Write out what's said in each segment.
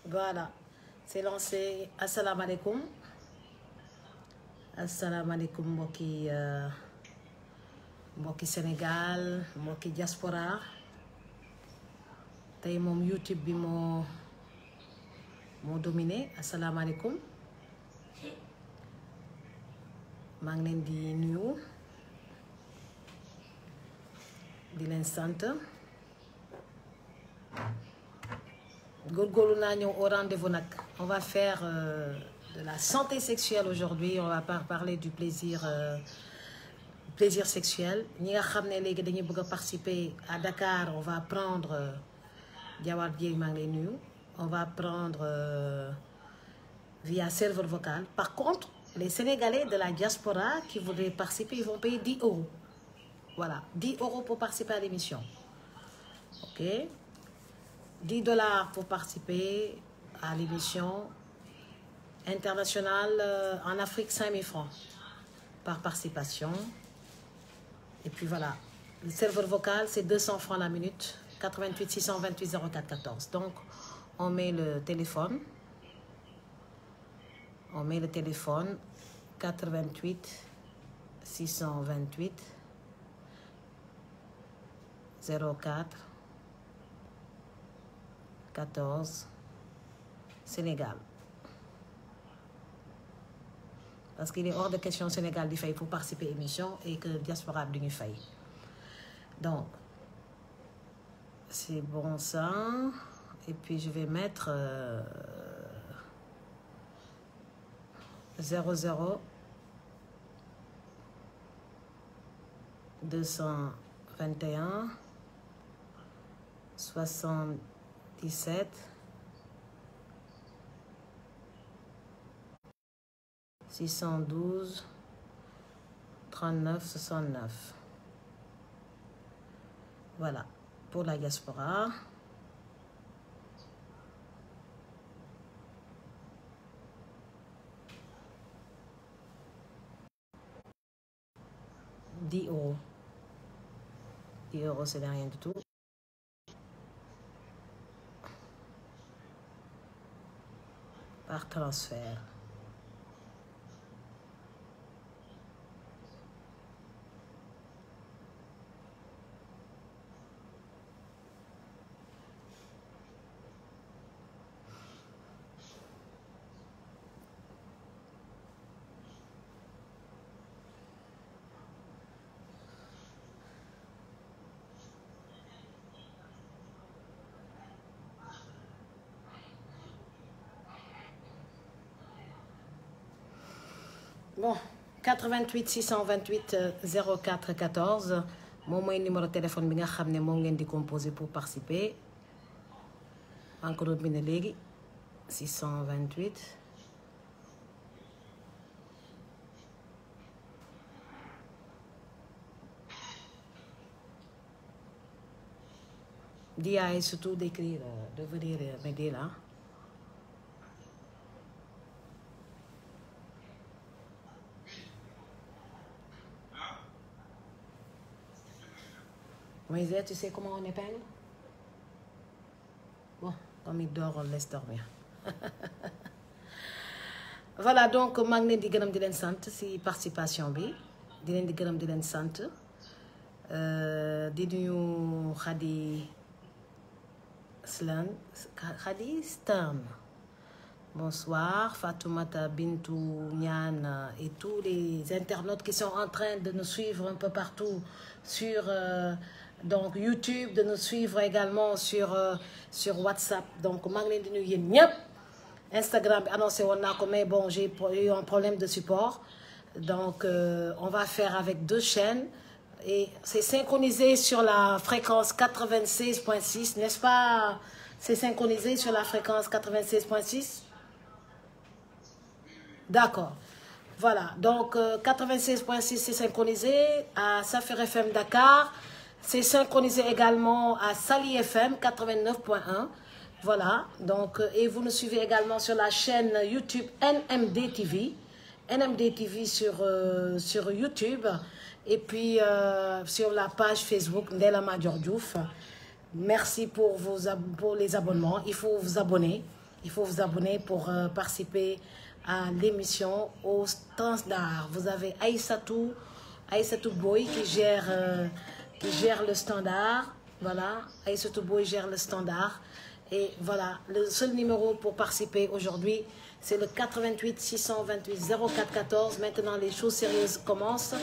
Voilà, c'est lancé. Assalamu alaikum. Assalamu alaikum mbokki Sénégal, mbokki diaspora. Tey moom YouTube bi moo dominé. Assalamu alaikum. maa ngi leen di nuyu di leen sant góorgóorlu naa ñëw au rendez-vous nag. On va faire de la santé sexuelle aujourd'hui. On va parler du plaisir sexuel. ñi nga xam ne léegi dañuy bëgg a participer à Dakar, on va prendre Diawar Dieye, maa ngi lay nuyu. On va prendre via serveur vocal. Par contre, les Sénégalais de la diaspora qui voudraient participer, ils vont payer 10 €. Voilà, 10 € pour participer à l'émission. Ok, 10 $ pour participer à l'émission internationale en Afrique, 5 000 francs par participation. Et puis voilà, le serveur vocal, c'est 200 francs la minute, 88 628 04 14. Donc, on met le téléphone. On met le téléphone 88 628 04 14 Sénégal. Parce qu'il est hors de question Sénégal di fay pour participer à l'émission et que diaspora bi duñu fay. Donc, c'est bon ça. Et puis je vais mettre 00 221 77 612 39 69. Voilà, pour la diaspora. €10. 10 €, c'est rien du tout. Par transfert. Bon, 88 628 04 14 moom mooy numéro téléphone bi nga xam ne moom ngeen di composer pour participer. Encore bi ne léegi 628 Dia et surtout d'écrire, de venir m'aider là. Moïse, tu sais comment on épingle? Bon, comme il dort, on le laisse dormir. Voilà, donc maa ngi leen di gërëm di leen sant si participation bi, di leen di gërëm di leen sant, di nuyu Khady Stern. Bonsoir, Fatoumata Bintou Niane et tous les internautes qui sont en train de nous suivre un peu partout sur donc YouTube, de nous suivre également sur WhatsApp. Donc maa ngi leen di nuyu yéen ñëpp. Instagram bi annoncé woon naa ko, mais bon, j'ai eu un problème de support. Donc on va faire avec 2 chaînes et c'est synchronisé sur la fréquence 96.6, n'est-ce pas? C'est synchronisé sur la fréquence 96.6. D'accord. Voilà, donc 96.6 c'est synchronisé à Safer FM Dakar. C'est synchronisé également à Sali FM 89.1. Voilà, donc, et vous nous suivez également sur la chaîne YouTube NMD TV. NMD TV sur YouTube. Et puis sur la page Facebook Ndella Madior Diouf. Merci pour les abonnements. Il faut vous abonner. Il faut vous abonner pour participer à l'émission au standard. Vous avez Aïssatou Boy qui gère le standard. Voilà, Aïssatou Boy gère le standard. Et voilà, le seul numéro pour participer aujourd'hui, c'est le 88 628 04 14. Maintenant, les choses sérieuses commencent.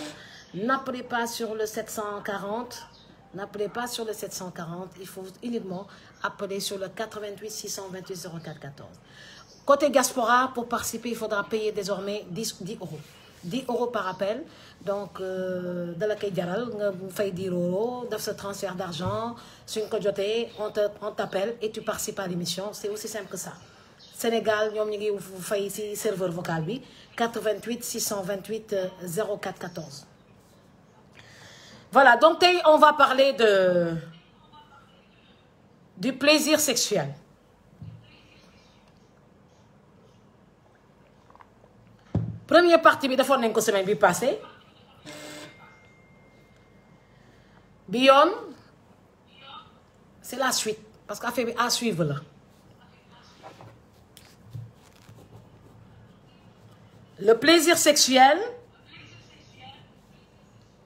N'appelez pas sur le 740. N'appelez pas sur le 740. Il faut uniquement appeler sur le 88 628 04 14. Côté diaspora, pour participer, il faudra payer désormais 10 euros. 10 euros par appel. Donc, de la Kayjaral, vous faites 10 euros, dans ce transfert d'argent, sur une cojoté, on t'appelle et tu participes à l'émission. C'est aussi simple que ça. Sénégal, vous faites ici serveur vocal, 88 628 04 14. Voilà, donc on va parler du plaisir sexuel. Première partie, bi defoon nañ ko semaine bi passée. Bion, c'est la suite. Parce qu'affaire bi à suivre là. Le plaisir sexuel,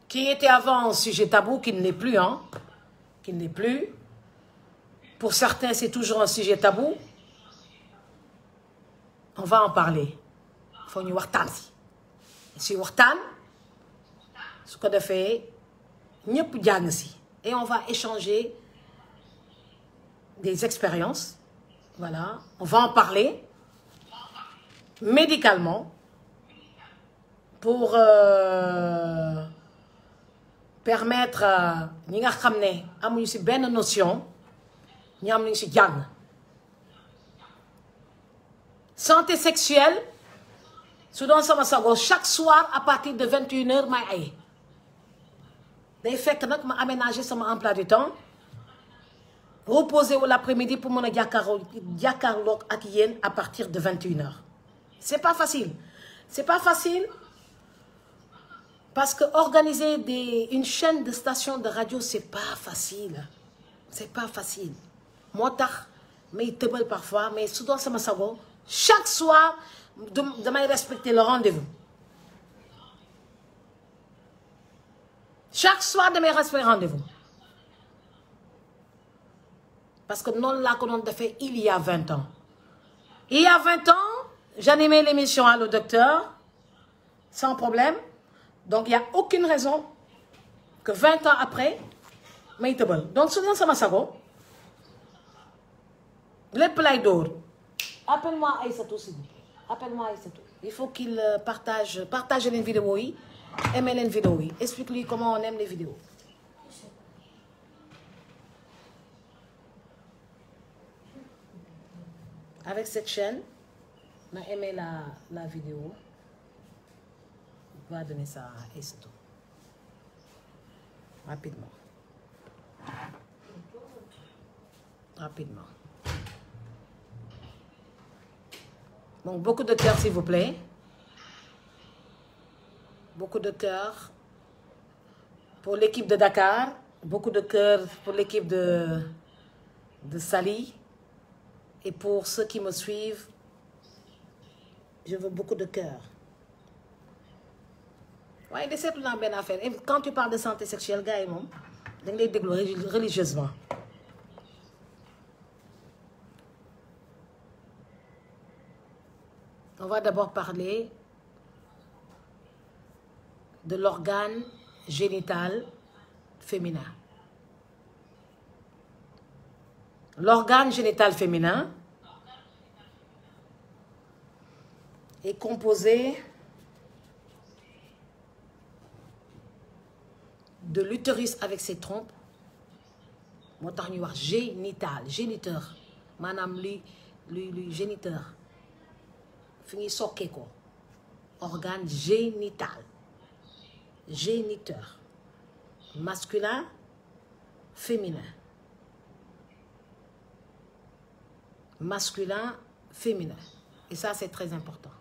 qui était avant un sujet tabou, qui ne l'est plus, hein, qui ne l'est plus. Pour certains, c'est toujours un sujet tabou. On va en parler. Il faut ñu waxtaan si waxtaan su ko defee ñëpp jàng si et on va échanger des expériences. Voilà, on va en parler médicalement pour permettre ñi nga xam ne amuñu si benn notion ñu am nañu si jàng. Santé sexuelle su doon sama sago chaque soir à partir de 21h may ay day fekk nag ma aménager sama emploi du temps reposer wu l'après-midi pour mën a jàkkaarloo ak yéen à partir de 21h. C'est pas facile. C'est pas facile parce que organiser une chaîne de stations de radio c'est pas facile. C'est pas facile. Moo tax may tëbal parfois mais su doon sama sago chaque soir damay respecter le rendez-vous. Chaque soir damay respecter le rendez-vous. Parce que noonu laa ko doon defee il y a 20 ans. Il y a 20 ans, j'animais l'émission Allo Docteur sans problème. Donc il y a aucune raison que 20 ans après may tëbal. Donc su doon sama sago lépp lay dóor. Appelle-moi Aïssatou s'il vous plaît. Appelle-moi Aïssatou. Il faut qu'il partage les vidéos, aimer les vidéos. Explique-lui comment on aime les vidéos. Avec cette chaîne, on a aimé la vidéo. On va donner ça à Aïssatou. Rapidement. Rapidement. Donc, beaucoup de cœurs, s'il vous plaît. Beaucoup de cœurs pour l'équipe de Dakar. Beaucoup de cœurs pour l'équipe de Saly. Et pour ceux qui me suivent, je veux beaucoup de cœurs. Ouais, c'est une bonne affaire. Et quand tu parles de santé sexuelle, gars, ils les déglorent religieusement. On va d'abord parler de l'organe génital féminin. L'organe génital féminin est composé de l'utérus avec ses trompes. Moo tax ñuy wax géniteur maanaam luy géniteur fi ñuy sokkee ko organe génital géniteur masculin féminin masculin féminin et ça c'est très important.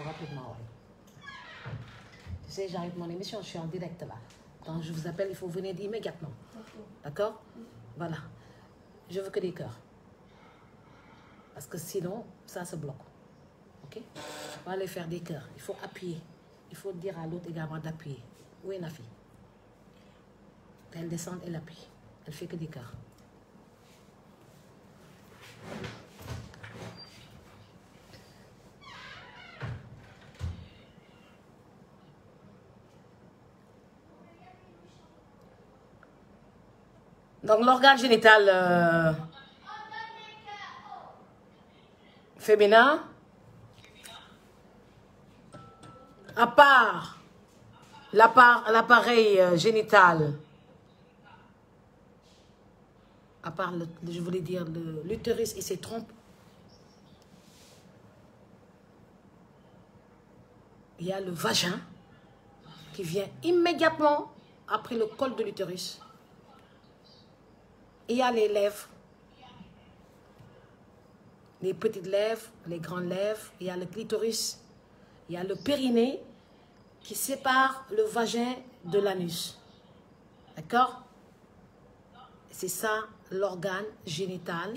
rapidement. Ouais. Tu sais, j'arrête mon émission, je suis en direct là. Quand je vous appelle, il faut venir immédiatement. D'accord? Voilà. Je veux que des cœurs. Parce que sinon, ça se bloque. Ok? On va aller faire des cœurs. Il faut appuyer. Il faut dire à l'autre également d'appuyer. Où est Nafi? Elle descend, elle appuie. Elle fait que des cœurs. Donc l'organe génital féminin, à part l'appareil génital, à part, je voulais dire, l'utérus et ses trompes, il y a le vagin qui vient immédiatement après le col de l'utérus. Il y a les lèvres, les petites lèvres, les grandes lèvres, il y a le clitoris, il y a le périnée qui sépare le vagin de l'anus. D'accord? C'est ça l'organe génital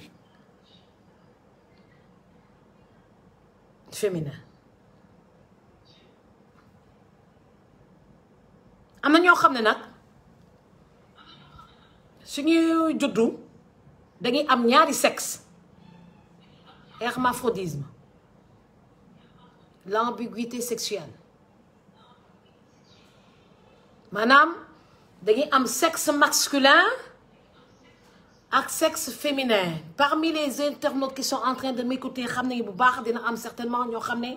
féminin. Am na ñoo xam ne nag suñuy juddu dañuy am ñaari sexe, hermaphrodisme, l'ambiguïté sexuelle. Maanaam dañuy am sexe masculin ak sexe féminin. Parmi les internautes qui sont en train de m'écouter xam nañu bu baax dina am certainement ñoo xam ne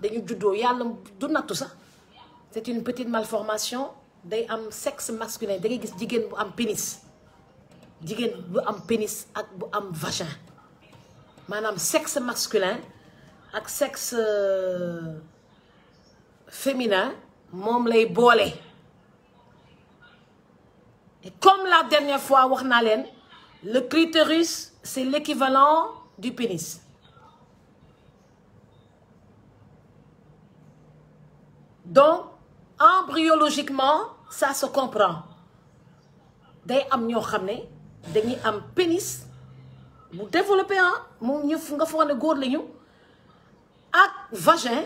dañu juddoo yàlla du nattu sax. C'est une petite malformation. Day am sexe masculin da ngay gis jigéen bu am pénis. Jigéen bu am pénis ak bu am vagin. Maanaam sexe masculin ak sexe féminin moom lay boole. Et comme la dernière fois wax naa leen, le clitoris c'est l'équivalent du pénis. Donc embryologiquement ça se comprend. Day am ñoo xam ne dañuy am pénis bu développé mu ñu nga foog ne góor lañu ak vagin.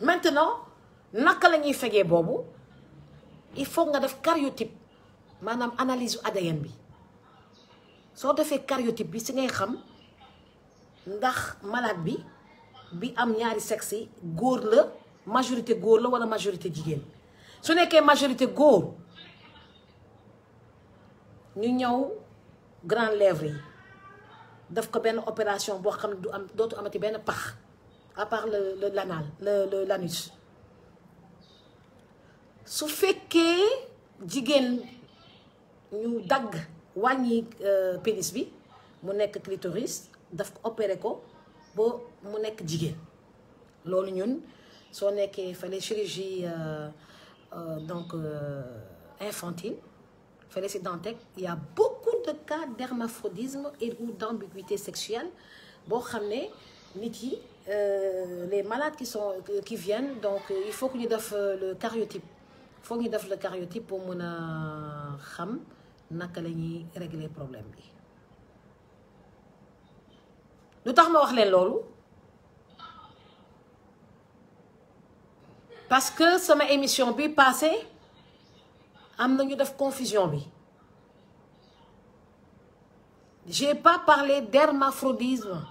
Maintenant naka la ñuy fegee boobu il faut nga def karyotype maanaam analyse ADN bi. Soo defee karyotype bi si ngay xam ndax malade bi am ñaari sexe yi góor la majorité góor la wala majorité jigéen. Su nekkee majorité góor ñu ñëw grande lèvre yi daf ko benn opération boo xam ne dootu amati benn pax à part l'anus. Su fekkee jigéen ñu dagg wàññi pénis bi mu nekk clitoris daf ko opéré ko ba mu nekk jigéen. Loolu ñun soo nekkee fallait chirurgie infantile fallait si Dantec, il y a beaucoup de cas d'hermaphrodisme et ou d'ambiguïté sexuelle boo xam ne nit yi les malades qui viennent donc il faut que ñu def le karyotype. Il faut que ñu def le karyotype pour mën a xam naka la ñuy régler problème bi. Lu tax ma wax leen loolu parce que sama émission bi passé am na ñu def confusion bi. J'ai pas parlé d'hermaphrodisme.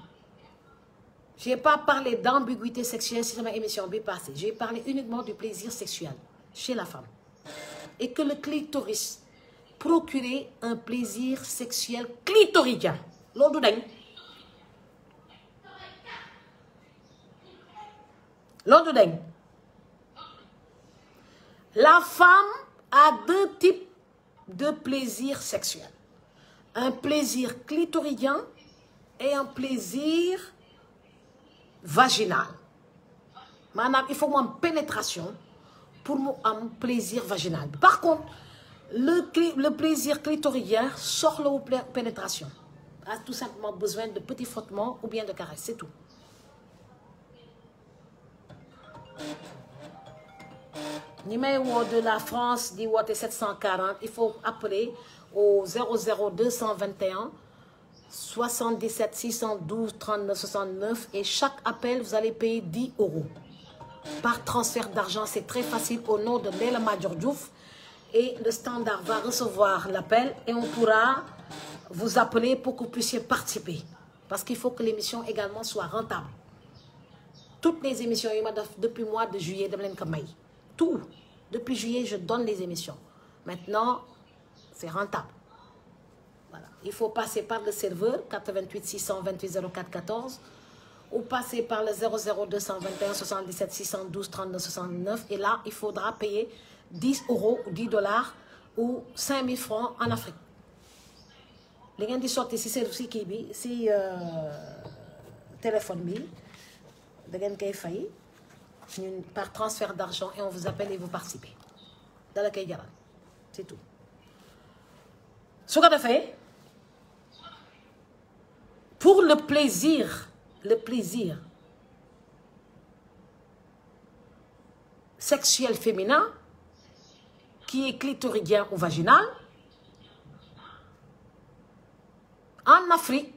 J'ai pas parlé d'ambiguïté sexuelle sur ma émission bi passé. J'ai parlé uniquement du plaisir sexuel chez la femme. Et que le clitoris procurait un plaisir sexuel clitoridien. Loolu du dañ. Loolu du dañ. La femme a deux types de plaisir sexuel. Un plaisir clitoridien et un plaisir vaginal. Maanaam il faut mu am pénétration pour mu am plaisir vaginal. Par contre, le plaisir clitoridien soxlawul pénétration. A tout simplement besoin de petits frottements ou bien de caresses, c'est tout. Numéro de la France, dit Watt 740. Il faut appeler au 00221 77 612 39 69 et chaque appel, vous allez payer 10 € par transfert d'argent. C'est très facile au nom de Ndella Madior Diouf et le standard va recevoir l'appel et on pourra vous appeler pour que vous puissiez participer parce qu'il faut que l'émission également soit rentable. Toutes les émissions, depuis le mois de juillet, tout. Depuis juillet, je donne les émissions. Maintenant, c'est rentable. Voilà. Il faut passer par le serveur 88 628 04 14 ou passer par le 00221 77 612 39 69 et là, il faudra payer 10 € ou 10 $ ou 5 000 francs en Afrique. Les gens qui sortent ici, c'est aussi qui si téléphone bi, de gens qui failli par transfert d'argent et on vous appelle et vous participez. Dans la kay jaral, c'est tout. Ce qu'on a fait, pour le plaisir sexuel féminin, qui est clitoridien ou vaginal, en Afrique,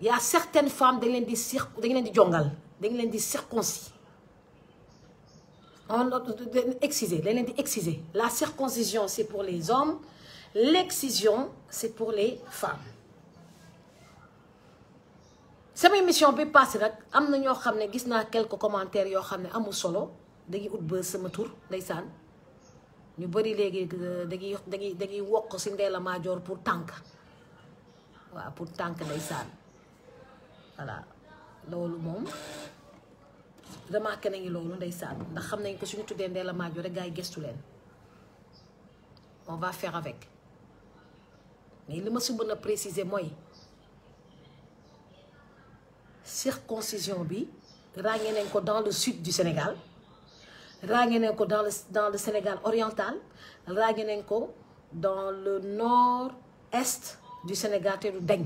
il y a certaines femmes qui sont circoncis. Exciser. La circoncision, c'est pour les hommes. L'excision, c'est pour les femmes. Cette émission bi passé nak amna ñoo xamné gis na quelques commentaires yo xamné amul solo dañuy ut ba sama tour ndeysaan ñu bari légui dañuy wokk ci Ndella Madior pour tank wa pour tank ndeysaan voilà lolu mom remarqué nañu lolu ndeysaan ndax xam nañ ko suñu tuddé Ndella Madior rek gaay gestu len on va faire avec mais li ma si mën a préciser mooy circoncision bi ràññee nañ ko dans le sud du Sénégal ràññee nañ ko dans le Sénégal oriental ràññee nañ ko dans le nord-est du Sénégal te du dañ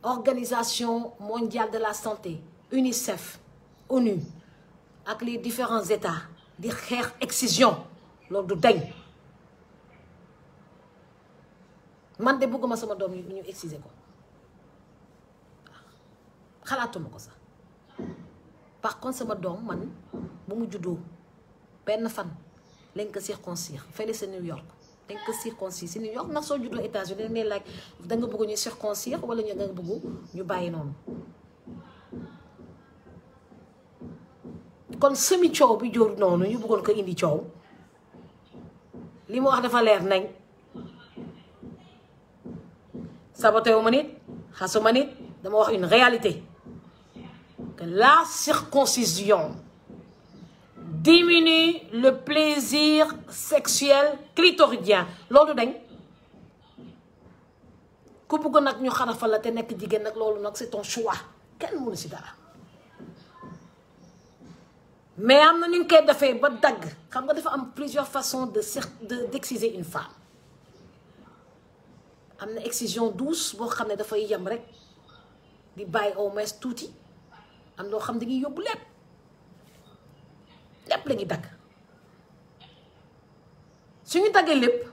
Organisation mondiale de la santé UNICEF ONU ak les différents états di xeex excision loolu du dañ man de bëgguma sama doom ñu exciser ko xalaatuma ko sax par contre sama doom man bu mu juddoo benn fan lañ ko circoncire fële sa New York dañ ko circoncire si New York ndax soo juddoo États-Unis dañ lay laaj da nga bëgg ñu circoncire wala ñu nga bëgg ñu bàyyi noonu kon semi coow bi jóor noonu ñu bëggoon ko indi coow li mu wax dafa leer nañ saboté wu ma nit xasuma nit dama wax une réalité que la circoncision diminue le plaisir sexuel clitoridien loolu dañ ku bëgg nag ñu xarafal la te nekk jigéen nag loolu nag c'est ton choix kenn mënu si dara mais am na ñu ngi koy defee ba dagg xam nga dafa am plusieurs façons d'exciser une femme am na excision douce boo xam ne dafay yem rek di bàyyi au moins tuuti am loo xam dañuy yóbbu lépp la ñuy dagg suñu daggee lépp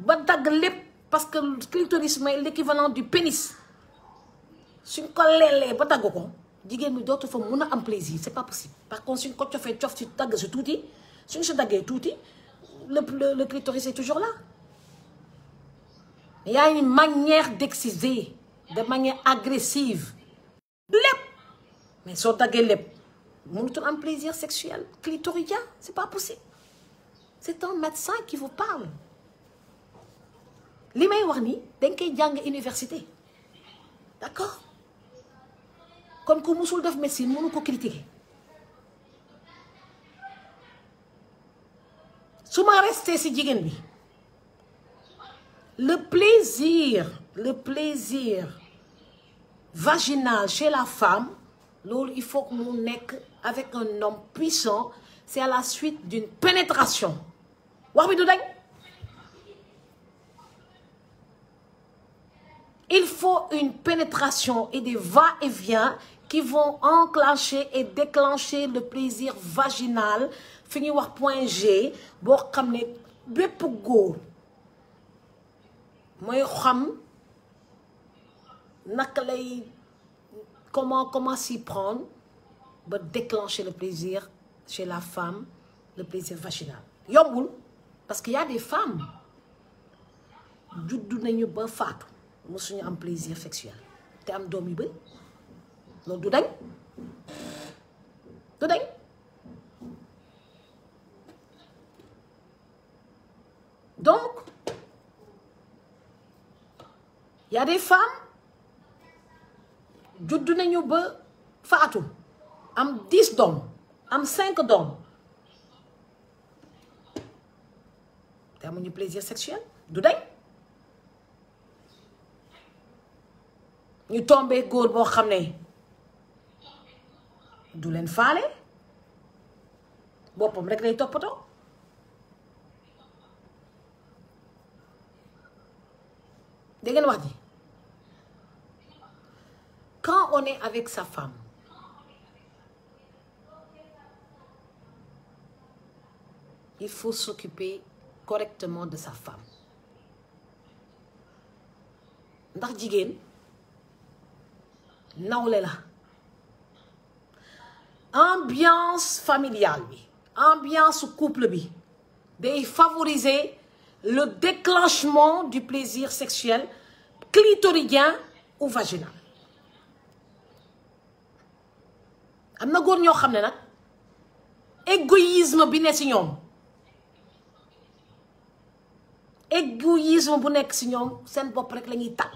ba dagg lépp parce que le clitoris mooy l'équivalent du pénis suñ ko leelee ba dagg ko jigéen bi dootu fa mun a am plaisir c'est pas possible par contre suñ ko cofee cof si dagg si tuuti suñ si daggee tuuti le clitoris est toujours là. Il y a une manière d'exciser de manière agressive lépp mais soo daggee lépp mënutul am plaisir sexuel clitoridien c'est pas possible c'est un médecin qui vous parle li may wax ni dañ koy jàng université d'accord kon ku musul def médecine mënu ko critiquer su ma resté si jigéen bi le plaisir vaginal chez la femme loolu il faut que mu nekk avec un homme puissant c'est à la suite d'une pénétration wax bi du dañ il faut une pénétration et des va-et-vient qui vont enclencher et déclencher le plaisir vaginal fi ñuy wax point G boo xam ne bépp góor mooy xam naka lay comment s'y prendre ba déclencher le plaisir chez la femme, le plaisir vaginal yombul parce qu'il y a des femmes juddu nañu ba faatu mosuñu am plaisir sexuel te am doom yu bëri loolu du dañ donc il y a des femmes juddu nañu ba faatu am 10 doom am 5 doom te amuñu plaisir sexuel du dañ ñu tombé góor boo xam ne du leen faale boppam rek lay toppatoo dégg ngeen wax ji quand on est avec sa femme il faut s'occuper correctement de sa femme ndax jigéen nawle la ambiance familiale bi ambiance couple bi day favoriser le déclenchement du plaisir sexuel clitoridien ou vaginal am na góor ñoo xam ne nag égoïsme bi ne ci ñoom égoïsme bu nekk ci ñoom seen bopp rek la ñuy tal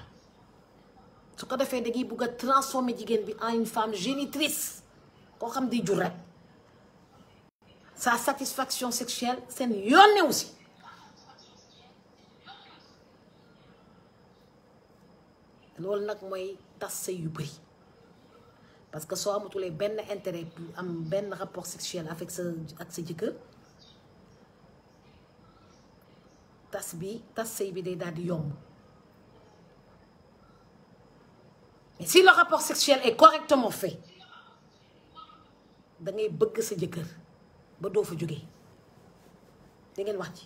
su ko defee dañuy bëgg a transformer jigéen bi en une femme génitrice koo xam di jur rek sa satisfaction sexuelle seen yoon aussi loolu nag mooy tas sëy yu bëri parce que soo amatulee benn intérêt pour am benn rapport sexuel avec sa jëkkër tas sëy bi day daal di yomb mais si le rapport sexuel est correctement fait da ngay bëgg sa jëkkër ba doo fa jógee da ngeen wax ci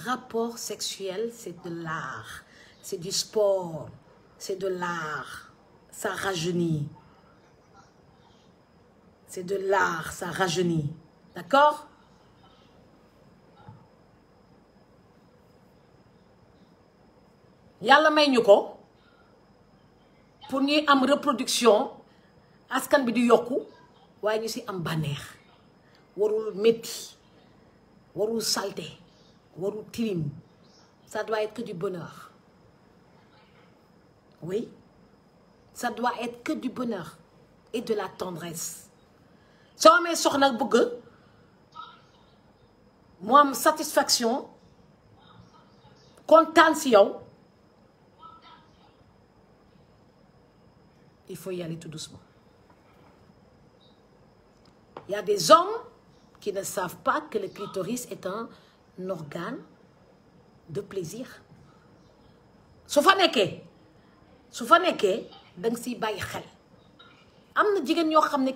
rapport sexuel c'est de l'art c'est du sport c'est de l'art ça rajeunit c'est de l'art ça rajeunit d'accord yàlla may ñu ko pour ñuy am reproduction askan bi di yokku waaye ñu ci am bànneex warul métti warul salté warul tilim ça doit être que du bonheur oui ça doit être que du bonheur et de la tendresse soo amee soxna bëgg mu am satisfaction kontaan ci yow il faut y aller tout doucement. Il y a des hommes qui ne savent pas que le clitoris est un organe de plaisir. su fa nekkee da nga siy bàyyi xel am na jigéen ñoo xam ne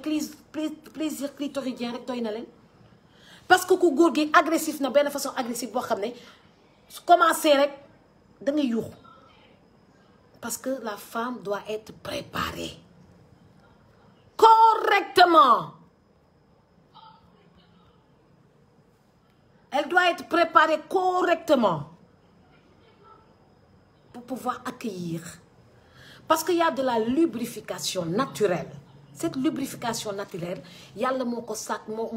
plaisir clitoridien rek doy na leen parce que ku góor gi agressif na benn façon agressif boo xam ne su commencé rek da ngay yuuxu parce que la femme doit être préparée correctement. Elle doit être préparée correctement pour pouvoir accueillir. Parce qu'il y a de la lubrification naturelle. Cette lubrification naturelle, yàlla moo ko sàkk moo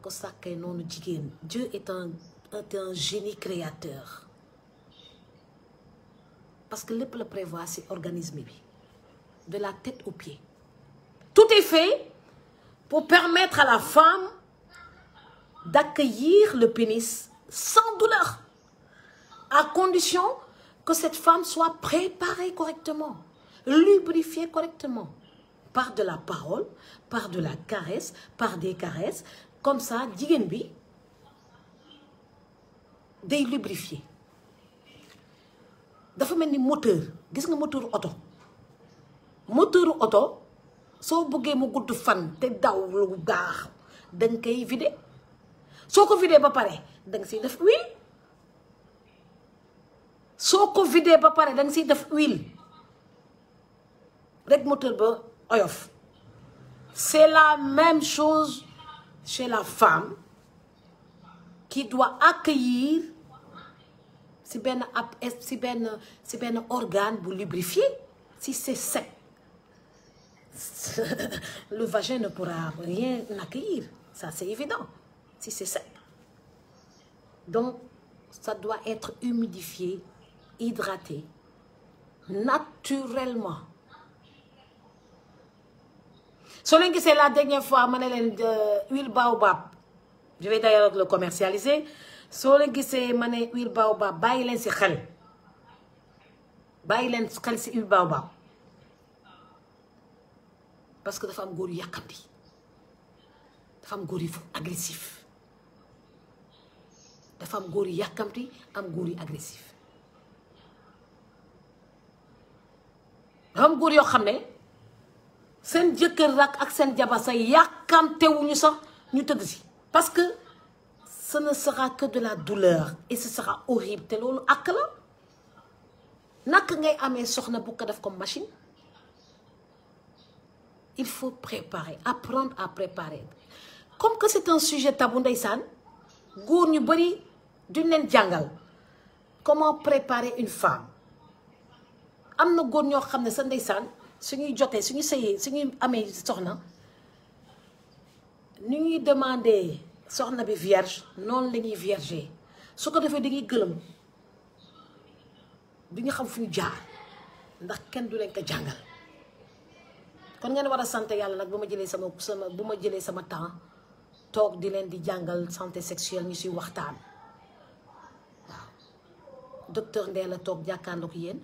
ko sàkkee noonu jigéen. Dieu est un génie créateur. Parce que lépp la prévoit ci organisme bi de la tête aux pieds. Tout est fait pour permettre à la femme d'accueillir le pénis sans douleur, à condition que cette femme soit préparée correctement, lubrifiée correctement, par de la parole, par de la caresse, par des caresses, comme ça, jigéen bi day lubrifier. dafa mel ni moteur gis nga moteuru oto soo bëggee mu gudd fan te daw lu baax danga koy vider soo ko vider ba pare danga siy def huile soo ko vider ba pare danga siy def huile rek moteur ba oyof. C'est la même chose chez la femme qui doit accueillir si benn organe bu lubrifié. Si c'est sec, le vagin ne pourra rien accueillir, ça c'est évident, si c'est sec. Donc ça doit être humidifié, hydraté naturellement. Soo leen gisee la dernière fois ma ne leen huile baobab, je vais d'ailleurs le commercialiser. Soo leen gisee ma ne huile baobab bàyyi leen si xel si huile baobab parce que dafa am góor yu yàkkamti, dafa am góor yu agressif, dafa am góor yu yàkkamti, am góor yu agressif. dafa am góor yoo xam ne seen jëkkër rak ak seen jabar sa yàkkamtewuñu sax ñu tëdd si parce que ce ne sera que de la douleur et ce sera horrible te loolu ak la. naka ngay amee soxna bu ko def comme machine. Il faut préparer, apprendre à préparer. Comme que c'est un sujet tabou ndeysaan góor ñu bari duñ leen jàngal comment préparer une femme. am na góor ñoo xam ne sa ndeysaan suñuy jotee suñu sëyee suñuy amee soxna ni ñuy demander soxna bi vierge noonu la ñuy vierger su ko defee dañuy gëlëm du ñu xam fu ñu jaar ndax kenn du leen ko jàngal. kon ngeen war a sant yàlla nag bu ma jëlee sama temps toog di leen di jàngal santé sexuelle ñu si waxtaan waaw docteur Ndeye la toog jàkkaarloog yéen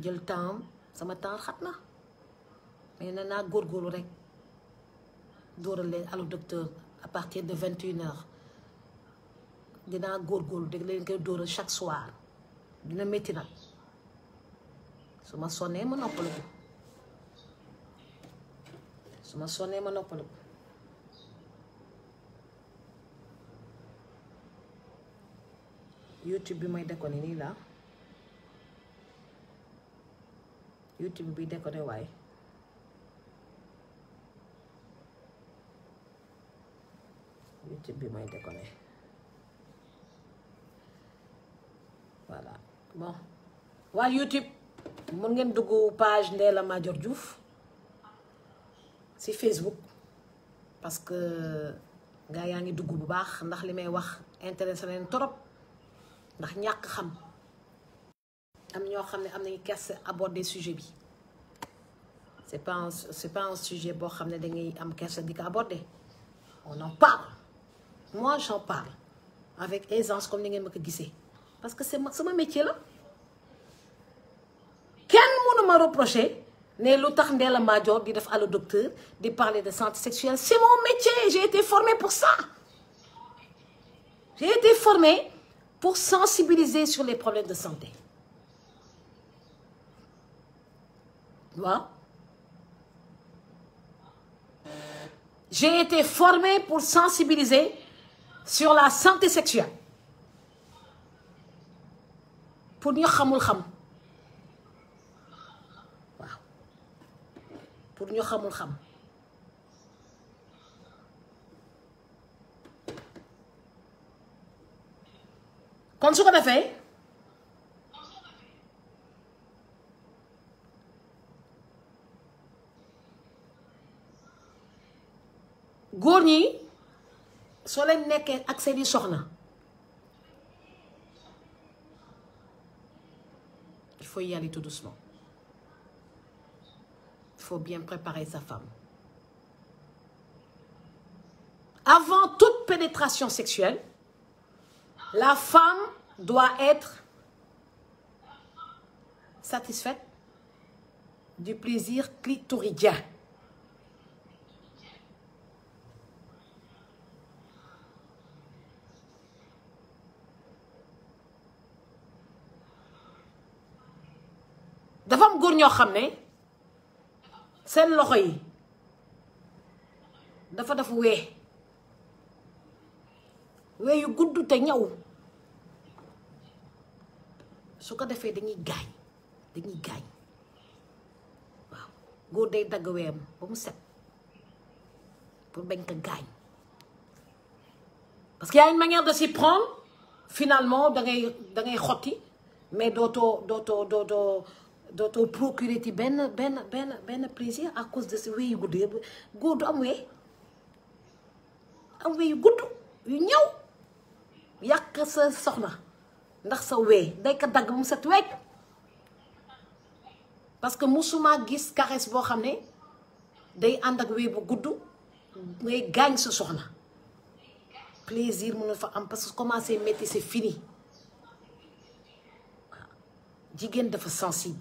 jël temps sama temps xat na mais nee naa góorgóorlu rek dóoral leen allo docteur à partir de 21h dinaa góorgóorlu dégg leen koy dóoral chaque soir dina métti nag su ma sonnee ma noppalu ko. su ma sonnee ma noppalu ko YouTube bi may déconné nii la YouTube bi déconné waaye YouTube bi may déconné voilà bon waa YouTube mun ngeen dugg page Ndella Madior Diouf si Facebook parce que gaa yaa ngi dugg bu baax ndax li may wax intéressé leen trop ndax ñàkk xam am ñoo xam ne am nañu kersa aborder sujet bi c'est pas un sujet boo xam ne da ngay am kersa di ko aborder on en parle moi j'en parle avec aisance comme ni ngeen ma ko gisee parce que c'est sama métier la kenn mënu ma reprocher ne lu tax Ndella Madior di def allo docteur di parler de santé sexuelle c'est mon métier j'ai été formée pour ça j'ai été formée pour sensibiliser sur les problèmes de santé waaw j'ai été formée pour sensibiliser sur la santé sexuelle pour ñu xamul xam pour ñu xamul xam kon su ko defee góor ñi soo leen nekkee ak seeni soxna il faut y aller tout doucement. Il faut bien préparer sa femme. Avant toute pénétration sexuelle, la femme doit être satisfaite du plaisir clitoridien. dafa am góor ñoo xam ne seen loxo yi dafa def wee yu gudd te ñaw su ko defee dañuy gaañ waaw góor day dagg weem ba mu set pour bañ ko gaañ parce qu'il y a une manière de s'y prendre finalement da ngay xotti mais dootoo procurer ti benn plaisir à cause de ce wee yu gudd yëpp góor du am wee yu gudd yu ñaw yàq sa soxna ndax sa wee day ko dagg ba mu set wecc parce que musuma gis caresse boo xam ne day ànd ak wee bu gudd ngay gaañ sa soxna plaisir mënul fa am parce que commencé métti c'est fini waaw jigéen dafa sensible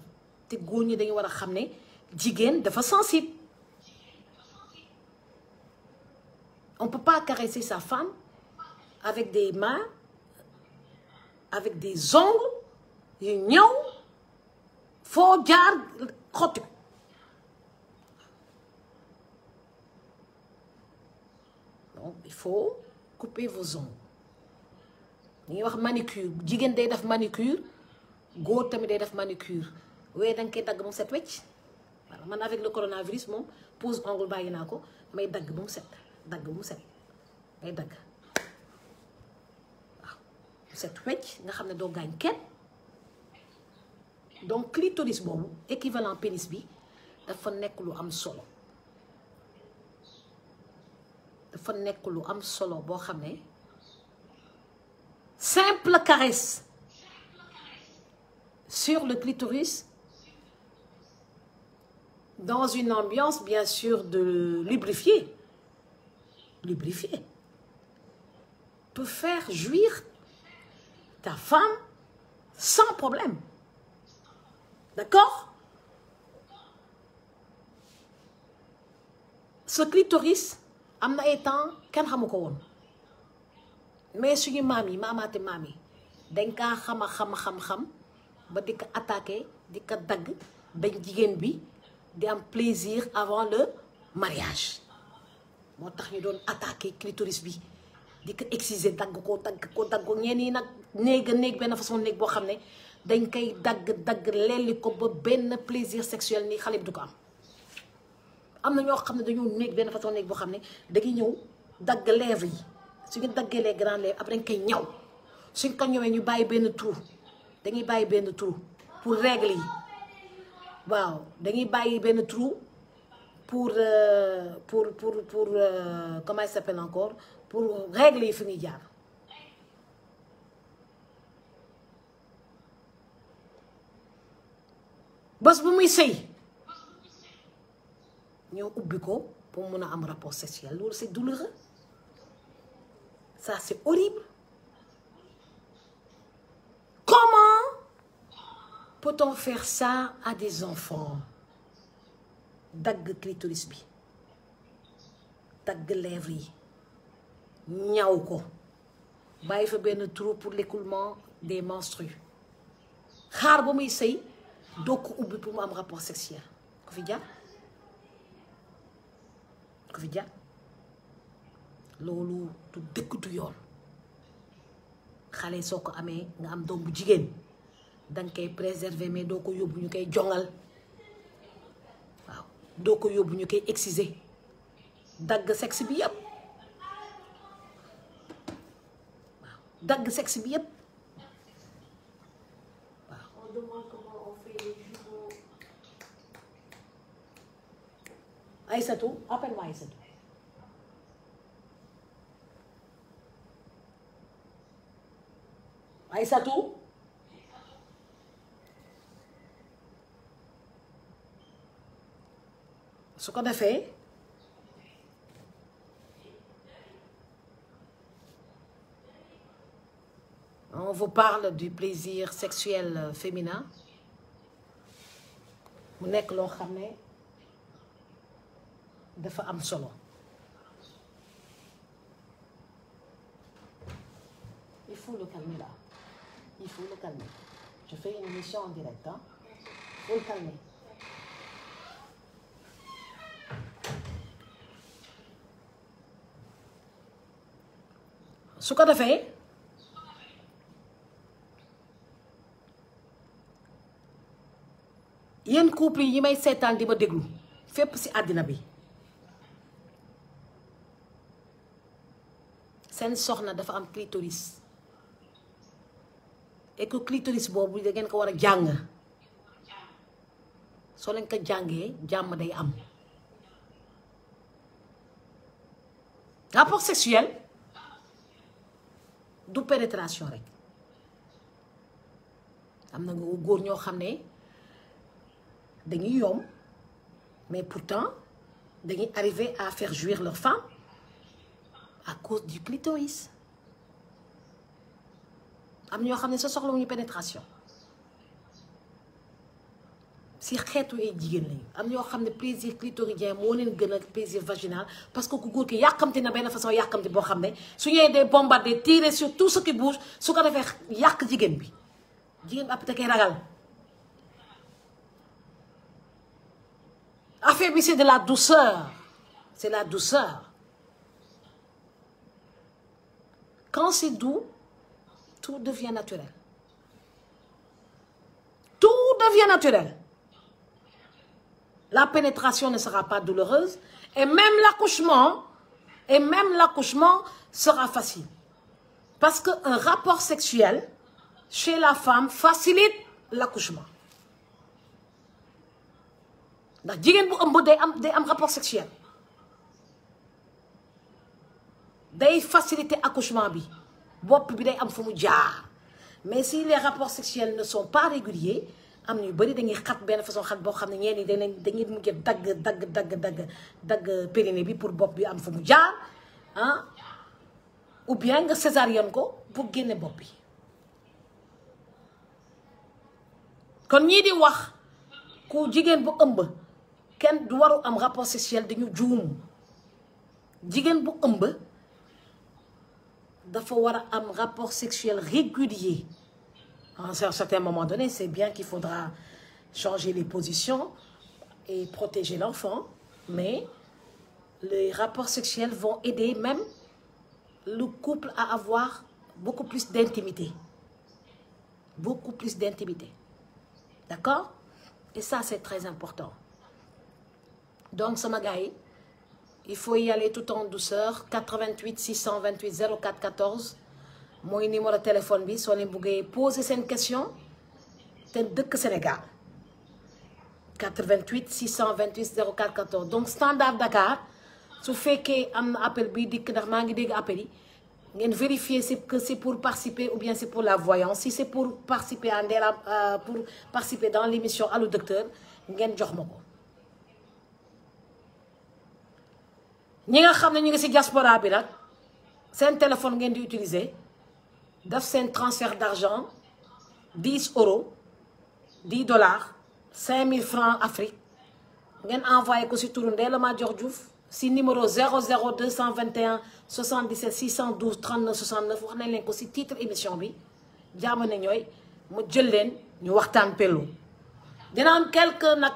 te góor ñi dañu war a xam ne jigéen dafa sensible on peut pas caresser sa femme avec des mains avec des ongles yu ñëw foo jaar xotti ko donc il faut couper vos ongles ñuy wax manicure jigéen day def manicure góor tamit day def manicure waaye da nga koy dagg ba mu set wecc voilà man avec le coronavirus moom pose ongle bàyyi naa ko may dagg ba mu set may dagg waaw mu set wecc nga xam ne doo gaañ kenn donc clitoris boobu équivalent pénis bi dafa nekk lu am solo boo xam ne simple caresse sur le clitoris dans une ambiance bien sûr de lubrifier peut faire jouir ta femme sans problème. D'accord? Ce clitoris am na ay temps kenn xamu ko woon mais suñu maam yi maamaate maam yi dañ kaa xam ba di ko attaqué di ko dagg bañ jigéen bi di am plaisir avant le mariage moo tax ñu doon attaqué clitoris bi di ko exciser dagg ko ñeen yi nag néeg benn façon néeg boo xam ne dañ koy dagg lelli ko ba benn plaisir sexuel nii xale bi du ko am na ñoo xam ne dañoo néeg benn façon néeg boo xam ne dañuy ñëw dagg lèvres yi suñu daggee les grandes lèvres après dañ koy ñaw suñ ko ñëwee ñu bàyyi benn trou dañuy bàyyi benn trou pour règle yi waaw dañuy bàyyi benn trou pour comment il s'appelle encore pour règle yi fi ñuy jaar bés bu muy sëy ñoo ubbi ko pour mun a am rapport sexuel loolu c'est douloureux ça c'est horrible. Comment peut-on faire ça à des enfants? Dagg clitoris bi dagg lèvres yi ñaw ko bàyyi fa benn trou pour l'écoulement des menstrues xaar ba muy sëy doo ko ubbi pour mu am rapport sexuel ku fi jaar loolu du dëkk du yoon xale soo ko amee nga am doom bu jigéen danga koy préserver mais doo ko yóbbu ñu koy jongal waaw doo ko yóbbu ñu koy exciser dagg sexe bi yépp waaw dagg sexe bi yépp waaw. On demande comment on fait les jumeaux. Aïssatou, appelle-moi Aïssatou. Aïssatou. Su ko defee on vous parle du plaisir sexuel féminin mu nekk loo xam ne dafa am solo. Il faut le calmer là. Il faut le calmer. Je fais une émission en direct, hein. faut le calmer. su ko defee yéen couple yi may seetaan di ma déglu fépp ci àddina bi seen soxna dafa am clitoris et que clitoris boobu da ngeen ko war a jàng soo leen ko jàngee jàmm day am. Rapport sexuel du pénétration rek am na nga góor ñoo xam ne dañuy yomb mais pourtant dañuy arriver à faire jouir leur femme à cause du clitoris. am na ñoo xam ne sa soxlawuñu pénétration si xeetu ay jigéen lañu am na ñoo xam ne plaisir clitoridien moo leen gën a plaisir vaginal parce que ku góor ki yàkkamti na benn façon yàkkamti boo xam ne su ñëwee des bombardés tirer sur tout ce qui bouge su ko defee yàq jigéen bi après da koy ragal. Affaire bi c'est de la douceur, c'est la douceur. Quand c'est doux, tout devient naturel. Tout devient naturel. La pénétration ne sera pas douloureuse et même l'accouchement sera facile. Parce qu'un rapport sexuel chez la femme facilite l'accouchement. ndax jigéen bu ëmb day am rapport sexuel day faciliter accouchement bi bopp bi day am fu mu jaar mais si les rapports sexuels ne sont pas réguliers am ñu bëri dañuy xat benn façon xat boo xam ne ñeen ñi dañuy mujj dagg périnée bi pour bopp bi am fu mu jaar ah ou bien nga césarienne ko pour génne bopp bi. kon ñii di wax ku jigéen bu ëmb kenn du waru am rapport sexuel dañu juum jigéen bu ëmb dafa war a am rapport sexuel régulier. À un certain moment donné, c'est bien qu'il faudra changer les positions et protéger l'enfant, mais les rapports sexuels vont aider même le couple à avoir beaucoup plus d'intimité. Beaucoup plus d'intimité. D'accord? Et ça, c'est très important. Donc, sama gars yi, il faut y aller tout en douceur. 88 628 04 14 mooy numéro téléphone bi soo leen buggee poser seen question te dëkk Sénégal. 88 628 04 14 donc standard Dakar su fekkee am na appel bi dikk ndax maa ngi dégg appel yi ngeen vérifier que c'est pour participer ou bien c'est pour la voyance. Si c'est pour participer pour participer dans l'émission Allo Docteur ngeen jox ma ko. ñi nga xam ne ñu ngi ci diaspora bi nag seen téléphone ngeen di utiliser def seen transfert d'argent 10 euros 10 dollars 5000 francs Afrique ngeen envoyé ko ci turu Ndella Madior Diouf ci numéro 00 221 77 612 39 69 wax nañ leen ko ci titre émission bi jaama ne ñooy mu jël leen ñu waxtaan pello dina am quelques nag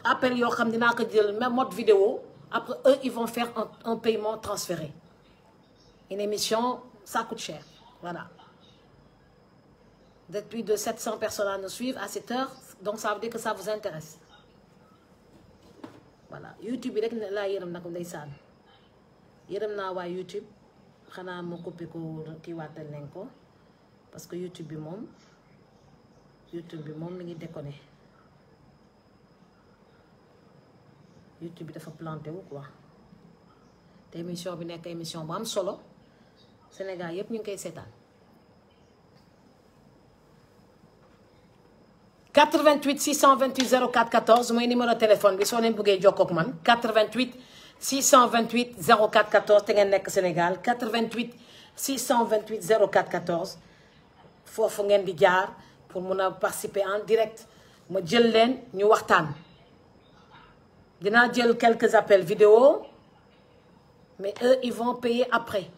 appel yoo xam dinaa ko jël même mode vidéo. Après, eux, ils vont faire un paiement transféré. Une émission, ça coûte cher. Voilà. D'être plus de 700 personnes à nous suivre à cette heure, donc ça veut dire que ça vous intéresse. Voilà. YouTube, rek laa yërëm nag ndeysaan yërëm naa waa YouTube xanaa ma coupé ko kii waatal leen ko parce que YouTube bi moom mi ngi déconné. YouTube bi dafa planté wu quoi te émission bi nekk émission bu am solo Sénégal yépp ñu ngi koy seetaan 88 628 04 14 mooy numéro téléphone bi soo leen bëggee jokkoo ak man 88 628 04 14 te ngeen nekk Sénégal 88 628 04 14 foofu ngeen di jaar pour mun a participer en direct ma jël leen ñu waxtaan. dinaa jël quelques appels vidéo mais eux ils vont payer après.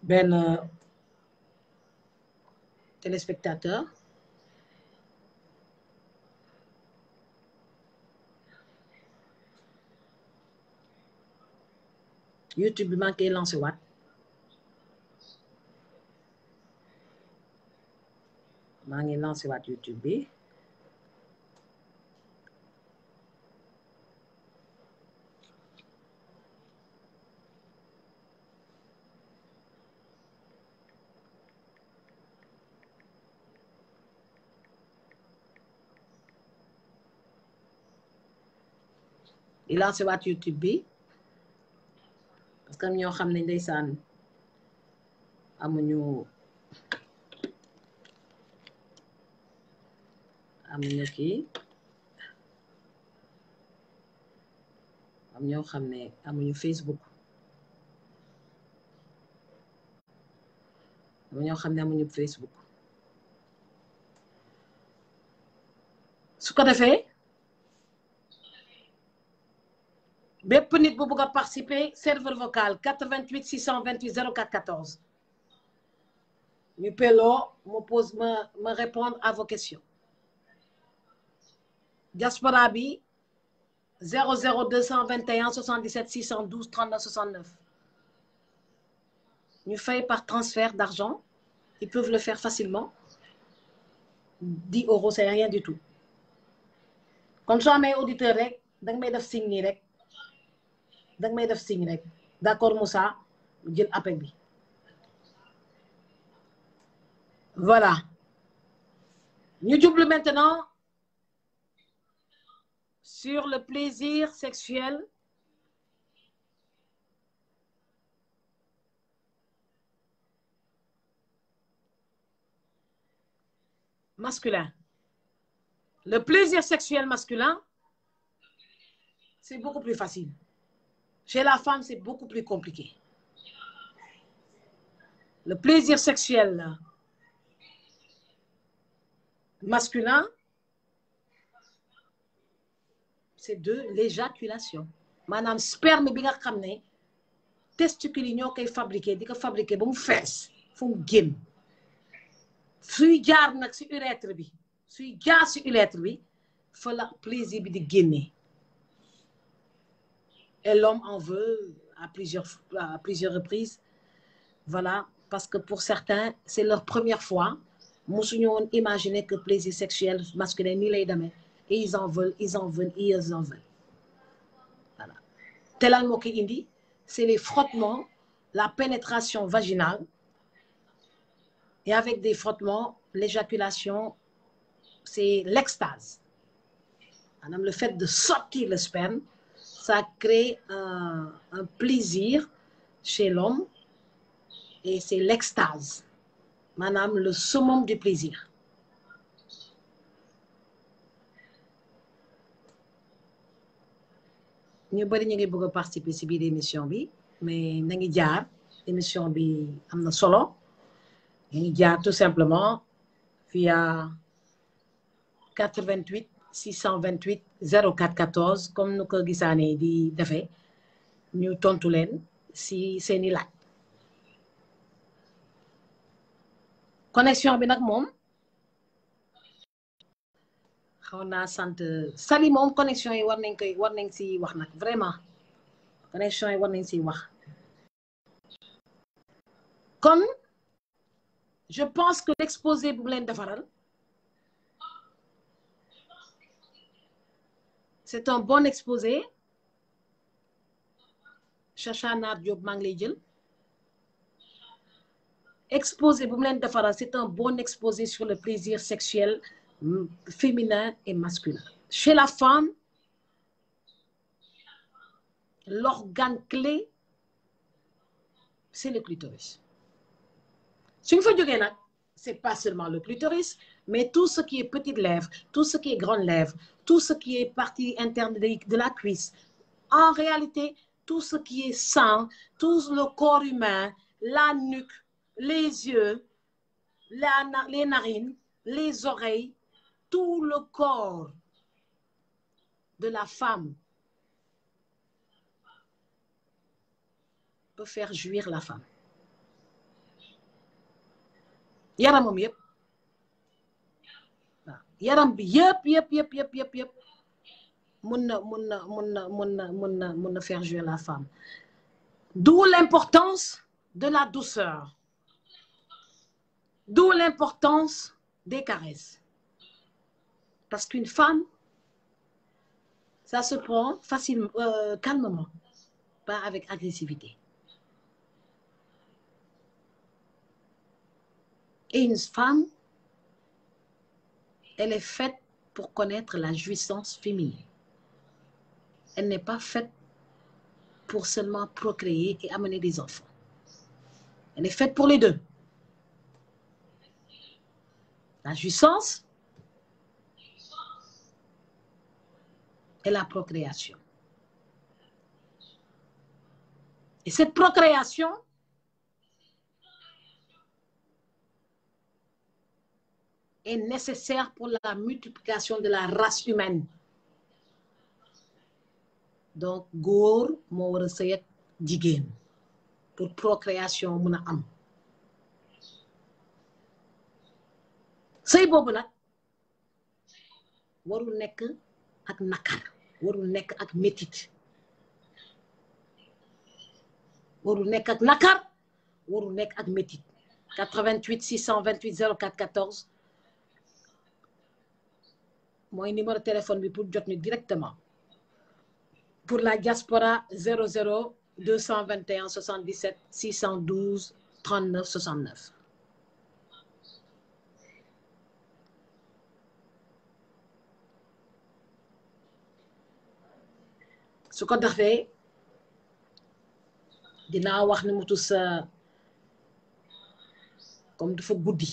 benn téléspectateur YouTube bi maa ngi koy lancé waat maa ngi lancé waat YouTube bi di lancé waat YouTube bi parce que ñoo xam ne ndeysaan amuñu kii am ñoo xam ne amuñu Facebook am ñoo xam ne amuñu Facebook su ko defee bépp nit bu bëgg a participer serveur vocal 88 628 04 14 ñu peloo me répondre à vos questions diaspora bi 00 221 77 612 39 69 ñu fay par transfert d'argent ils peuvent le faire facilement 10 €, c'est rien du tout comme soo amee auditeur rek danga may def signe nii rek danga may def signe rek d'accord Moussa jël appel bi voilà ñu jublu maintenant sur le plaisir sexuel masculin. Le plaisir sexuel masculin, c'est beaucoup plus facile. Chez la femme, c'est beaucoup plus compliqué. Le plaisir sexuel masculin, c'est de l'éjaculation. Maanaam sperme bi nga xam ne testicules yi ñoo koy fabriqué di ko fabriqué ba mu fees fu mu génn suy jaar nag si urètre bi suy jaar si urètre bi fa la plaisir bi di génne et l'homme en veut à plusieurs reprises voilà parce que pour certains c'est leur première fois mosuñu woon imaginer que plaisir sexuel masculin nii lay demee et ils en veulent voilà te lan moo koy indi c'est les frottements la pénétration vaginale et avec des frottements l'éjaculation c'est l'extase maanaam le fait de sortir le sperme ça crée un plaisir chez l'homme et c'est l'extase maanaam le summum du plaisir ñu bari ñu ngi bëgg a participer ci biir émission bi mais na ngi jaar émission bi am na solo ñu ngi jaar tout simplement via 88 628 04 14 comme nu ko gisaane di defee ñu tontu leen si seeni laaj connexion bi nag moom xaw naa sant Sali moom connexion yi war nañ si wax nag vraiment connexion yi war nañ si wax kon je pense que l'exposé bu leen defaral c'est un bon exposé Chacha Nar Diop maa ngi lay jël exposé bu mu leen defaral c'est un bon exposé sur le plaisir sexuel féminin et masculin chez la femme l'organe clé c'est le clitoris suñ fa jógee nag c'est pas seulement le clitoris mais tout ce qui est petite lèvre tout ce qui est grande lèvre tout ce qui est partie interne de la cuisse en réalité tout ce qui est sang tout le corps humain la nuque les yeux les narines les oreilles tout le corps de la femme peut faire jouir la femme yaramam yëpp waaw yaram bi yëpp mun na faire jouir la femme D'où l'importance de la douceur. D'où l'importance des caresses. Parce qu'une femme, ça se prend facilement, calmement, pas avec agressivité. Et une femme, elle est faite pour connaître la jouissance féminine. Elle n'est pas faite pour seulement procréer et amener des enfants. Elle est faite pour les deux. La jouissance et la procréation. Et cette procréation est nécessaire pour la multiplication de la race humaine. Donc góor moo war a sëy ak jigéen pour procréation mun a am sëy boobu nag warul nekk ak nakar warul nekk ak métit warul nekk ak nakar warul nekk ak métit 88 628 04 14 mooy numéro téléphone bi pour jot ni directement. Pour la diaspora 00 221 77 612 39 69. su ko defee dinaa wax ni mu tus comme dafa guddi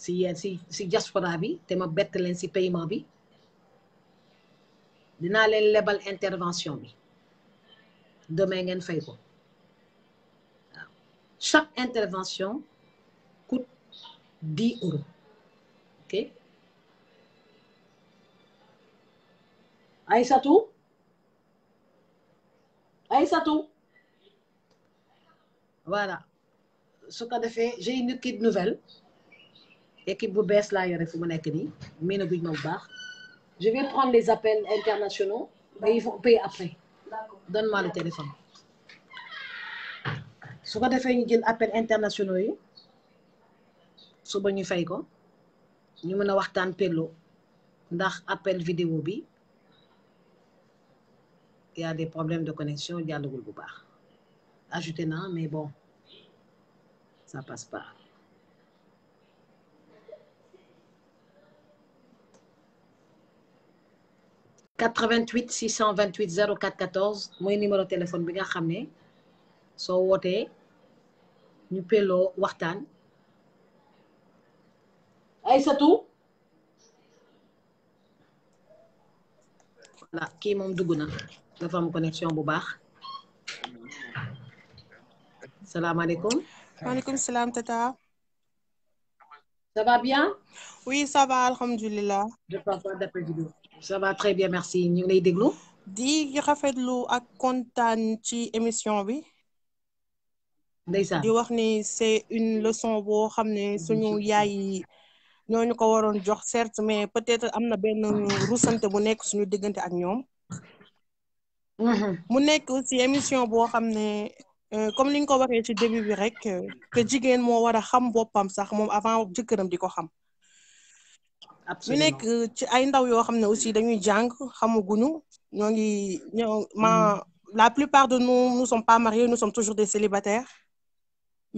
si diaspora bi te ma bett leen si paiement bi. dinaa leen lebal intervention bi demain ngeen fay ko waaw chaque intervention coûte 10 €. Ok Aïssatou voilà su ko defee j'ai une équipe nouvelle équipe bu bees laa yore fu mu nekk nii mii na guñ ma bu baax. Je vais prendre les appels internationaux, mais ils vont payer après. Donne-moi le téléphone. su ko defee ñu jël appels internationaux yi suba ñu fay ko ñu mën a waxtaan pello ndax appel vidéo bi y a des problèmes de connexion jàllagul bu baax ajouté naa mais bon ça passe pas. « 88 628 04 14 mooy numéro téléphone bi nga xam ne soo wootee ñu pelloo waxtaan. Aïssatou voilà kii moom dugg na dafa am connexion bu baax. salaamaaleykum. maaleykum salaam tata. ça va bien. oui ça va alhamdulilah. je parle pas d'appel vidéo. ça va très bien merci ñu ngi lay déglu. di rafetlu ak kontaan ci émission bi. ndeysaan di wax ni c'est une leçon boo xam ne suñu yaay yi ñooñu ko waroon jox certes mais peut-être am na benn rusante bu nekk suñu diggante ak ñoom. mu nekk aussi émission boo xam ne comme li nga ko waxee ci début bi rek que jigéen moo war a xam boppam sax moom avant jëkkëram di ko xam. ñu nekk ci ay ndaw yoo xam ne aussi dañuy jàng xamaguñu la plupart de nous sommes pas mariés nous sommes toujours des célibataires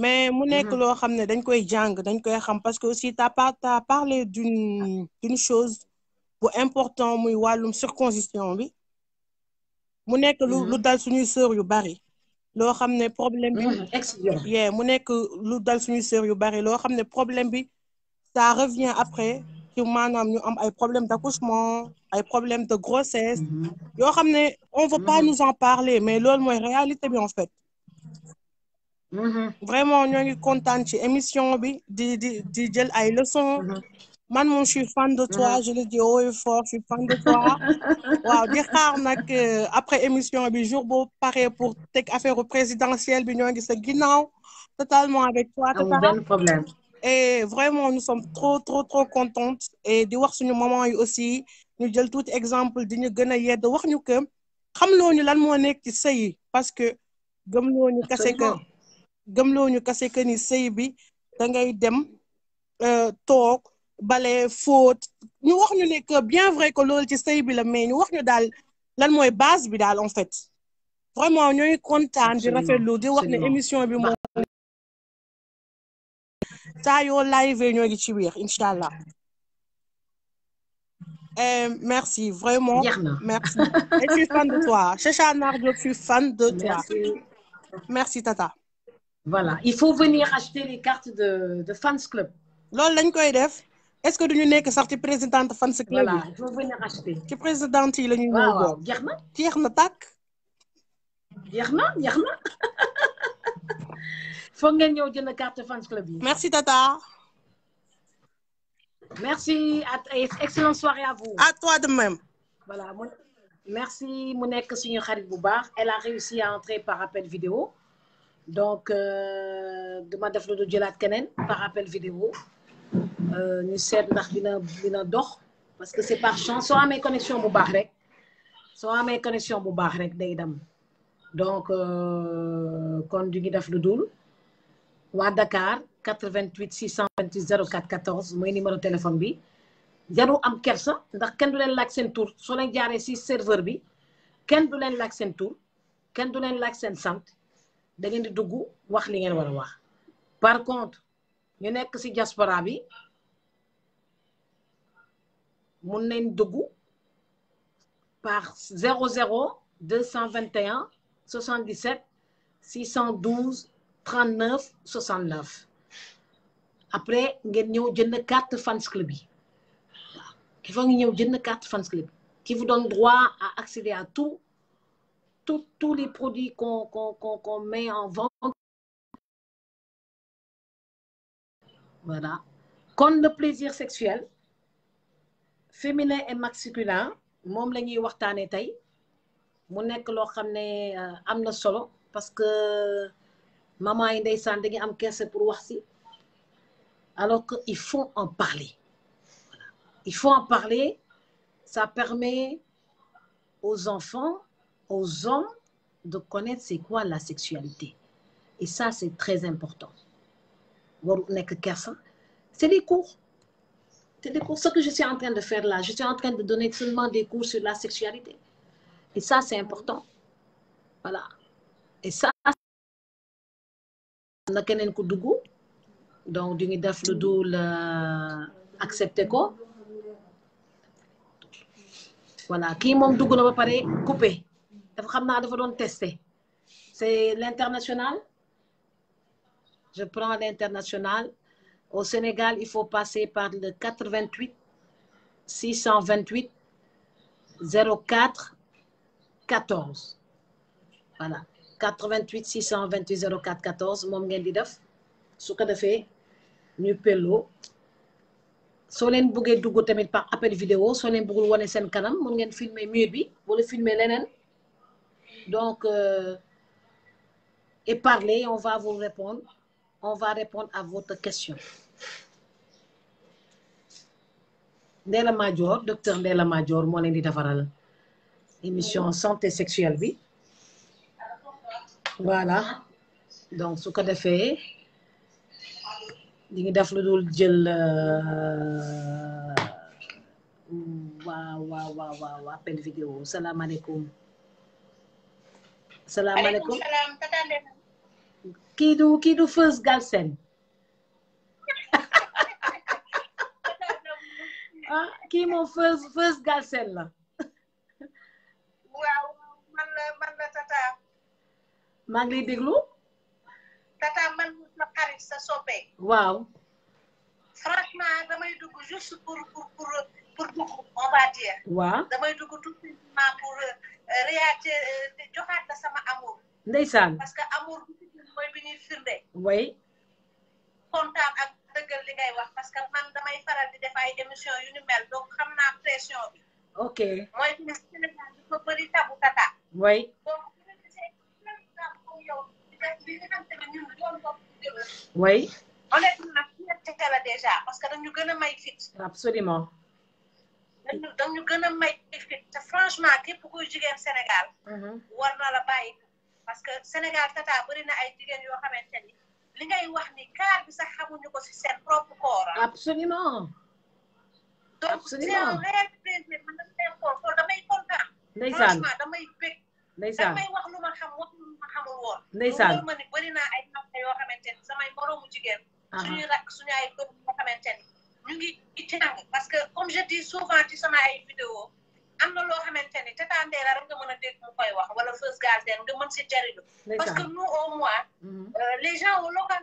mais mu nekk loo xam ne dañ koy jàng dañ koy xam parce que aussi t'as parlé d'une chose bu important muy wàllum circoncision bi mu nekk lu dal suñuy sœur yu bari loo xam ne problème bi mu nekk lu dal suñuy sœur yu bari loo xam ne problème bi ça revient après maanaam ñu am ay problèmes d'accouchement ay problèmes de grossesse yoo xam ne on veut pas nous en parler mais loolu mooy réalité bi en fait vraiment ñoo ngi kontaan ci émission bi di jël ay leçons man moom je suis fan de toi je le dis haut et fort je suis fan de toi waaw di xaar nag après émission bi jour boobu pare pour teg affaire présidentielle bi ñoo ngi sa ginnaaw totalement avec toi benn problème. Et vraiment, nous sommes trop contentes. Et di wax suñu maman yi aussi ñu jël tout exemple di ñu gën a yedd wax ñu que xam loo ñu lan moo nekk ci sëy parce que gëmloo ñu kase que absolument gëmloo ñu kase que ni sëy bi da ngay dem toog bale fóot ñu wax ñu ne que bien vrai que loolu ci sëy bi la mais ñu wax ñu daal lan mooy base bi daal en fait vraiment ñooy kontaan di absolument rafetlu di wax ne absolument émission bi moom saa yoo live ñoo ngi ci biir incha allah. Merci vraiment jeex na merci et je suis fan de toi Chacha Nar Diop, je suis fan de toi. merci Merci Tata. voilà il faut venir acheter les cartes de fans club. loolu lañ koy def est-ce que duñu nekk sax ci présidente fans club voilà yi il faut venir acheter. ci présidente yi la ñuy ñëw waaw waaw bokk. jeex na jeex na tàkk. jeex na jeex na foog ngeen ñëw jënd carte fans club yi. Merci Tata. merci excellente soirée à vous. À toi de même. voilà merci mu nekk suñu xarit bu baax elle a réussi à entrer par appel vidéo donc dama def lu du jëlaat keneen par appel vidéo ñu seet ndax dina dox parce que c'est par chance soo amee connexion bu baax rek day dem donc kon du ñu def lu dul waa Dakar 88 628 04 14 mooy numéro téléphone bi jarul am kersa ndax kenn du leen laaj seen tur soo leen jaaree si serveur bi kenn du leen laaj seen tur kenn du leen laaj seen sant da ngeen di dugg wax li ngeen war a wax par contre ñu nekk si diaspora bi mun nañ dugg par 00 221 77 612 39 69 après ngeen ñëw jënd carte fans club yi waaw il faut nga ñëw jënd carte fans club qui vous donne droit à accéder à tous les produits qu'on met en vente. Voilà. Comme le plaisir sexuel féminin et masculin moom la ñuy waxtaanee tey mu nekk loo xam ne am na solo parce que maman yi ndeysaan dañuy am kersa pour wax si alors que il faut en parler. Voilà. Il faut en parler. Ça permet aux enfants, aux hommes de connaître c'est quoi la sexualité. Et ça, c'est très important. C'est des cours. C'est des cours. Ce que je suis en train de faire là, je suis en train de donner seulement des cours sur la sexualité. Et ça, c'est important. Voilà. Et ça, on a keneen ku dugg donc du ñu def lu dul accepter ko. Voilà kii moom dugg na ba pare coupé dafa xam naa dafa doon tester c'est l'international je prends l'international au Sénégal il faut passer par le 88 628 04 14 voilà 88 628 04 14 moom ngeen di def su ko defee ñu pelloo soo leen bëggee dugg tamit par appel vidéo soo leen bëggul wane seen kanam mun ngeen filmer mur bi wala filmer leneen donc et parler on va vous répondre on va répondre à votre question. Ndella Madior docteur Ndella Madior moo leen di defaral émission santé sexuelle bi voilà donc su ko defee di ngi def lu dul jël waaw appel vidéo salaamaaleykum kii du Feuz Galsen ah kii moom Feuz Galsen la waaw man la Tata maa ngi lay déglu Tata man sa xarit sa soppe waaw franchement damay dugg juste pour dugg on va dire waaw damay dugg tout simplement pour réagir joxaat la sama amour ndeysaan parce que amour bi mooy bi ñuy firnde way kontaan ak dëggal li ngay wax parce que man damay faral di def ay émission yu ni mel donc xam naa pression bi ok mooy bi Sénégal dafa bëri tabu Tata way donc yow way honnêtement fierté la déjà parce que dañu gën a may fit absolument dañu gën a may fit te franchement képp kuy jigéen Sénégal war na la bàyyi parce que Sénégal tata bëri na ay jigéen yoo xamante ni li ngay wax ni kaar bi sax xamuñu ko si seen propre corps. absolument. donc c'est un réel plaisir man damay xool damay kontaan. ndeysaan franchement damay bég. ndeysaan damay wax lu ma xam wax lu ma xamul woon. ndeysaan loolu ma ni bëri naa ay nawle yoo xamante ni samay moroomu jigéen. suñuy rak suñu ay doom yoo xamante ni ñu ngi jàng parce que comme je dis souvent ci sama ay vidéo am na loo xamante ni Tata Ndella rek nga mën a dégg mu koy wax wala Feuz Galsen nga mën si jariñu. parce que nous au moins. les gens au local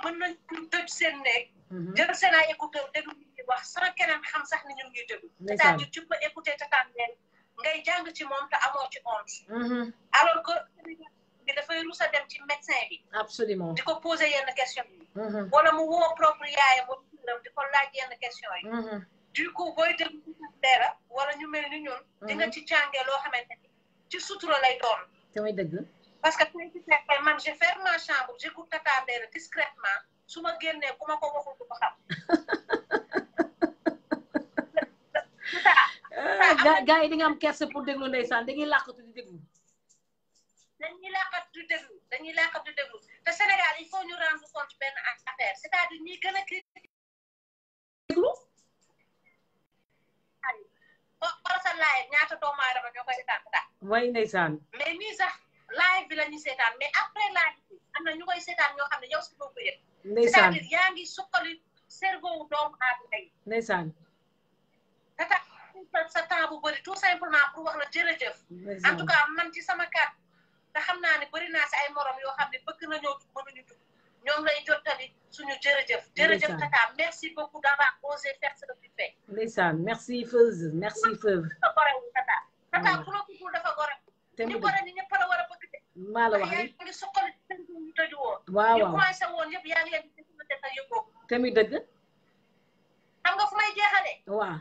mën nañu tëj seen néeg. jël seen ay écouteur déglu ñuy wax sans keneen xam sax ni ñu ngi déglu. c'est-à-dire tu peux écouter Tata Ndella ngay jàng ci moom te amoo ci honte. alors que bi dafay rus a dem ci médecin bi. absolument di ko poser yenn question yi. wala mu woo propre yaayam wala di ko laaj yenn question yi. du coup booy déglu Ndella wala ñu mel ni ñun. di nga ci jàngee loo xamante ni ci sutura lay doon. damay dëgg. parce que tey ci fekkee man je ferme ma chambre j'écoute Tata Ndella discrètement su ma génnee ku ma ko waxul du ko xam. gars yi di nga am kerse pour déglu ndeysaan dañuy làqatu di déglu. dañuy làqatu di déglu te Sénégal il faut ñu rendre compte benn affaire c'est-à-dire ñi gën a déglu. xoolal sa live ñaata doomu aadama ñoo koy seetaan ta way ndeysaan. mais nii sax live bi la ñuy seetaan mais après live bi am na ñu koy seetaan ñoo xam ne yow si boo ko yëg. ndeysaan c'est-à-dire yaa ngi suqali cerveau wu doomu aadama yi. ndeysaan. tata sa temps bu bëri tout simplement pour wax la jërëjëf. en tout cas man ci sama kàddu te xam naa ne bëri naa si ay morom yoo xam ne bëgg nañoo dugg mënuñu dugg ñoom lay jottali suñu jërëjëf. jërëjëf tata merci beaucoup d'avoir osé faire ce que tu fais. ndeysaan merci Feuz merci Feuz. dafa gorewul tata. tata ku la bëggul dafa gore. ñu gore ni ñëpp la war a bëgg de. maa la wax yaa ngi suqali seen ñu tëju woon. waaw ñu commencé woon yëpp yaa ngi leen di defal yëgoo. tamit dëgg. xam nga fu may jeexalee. waaw.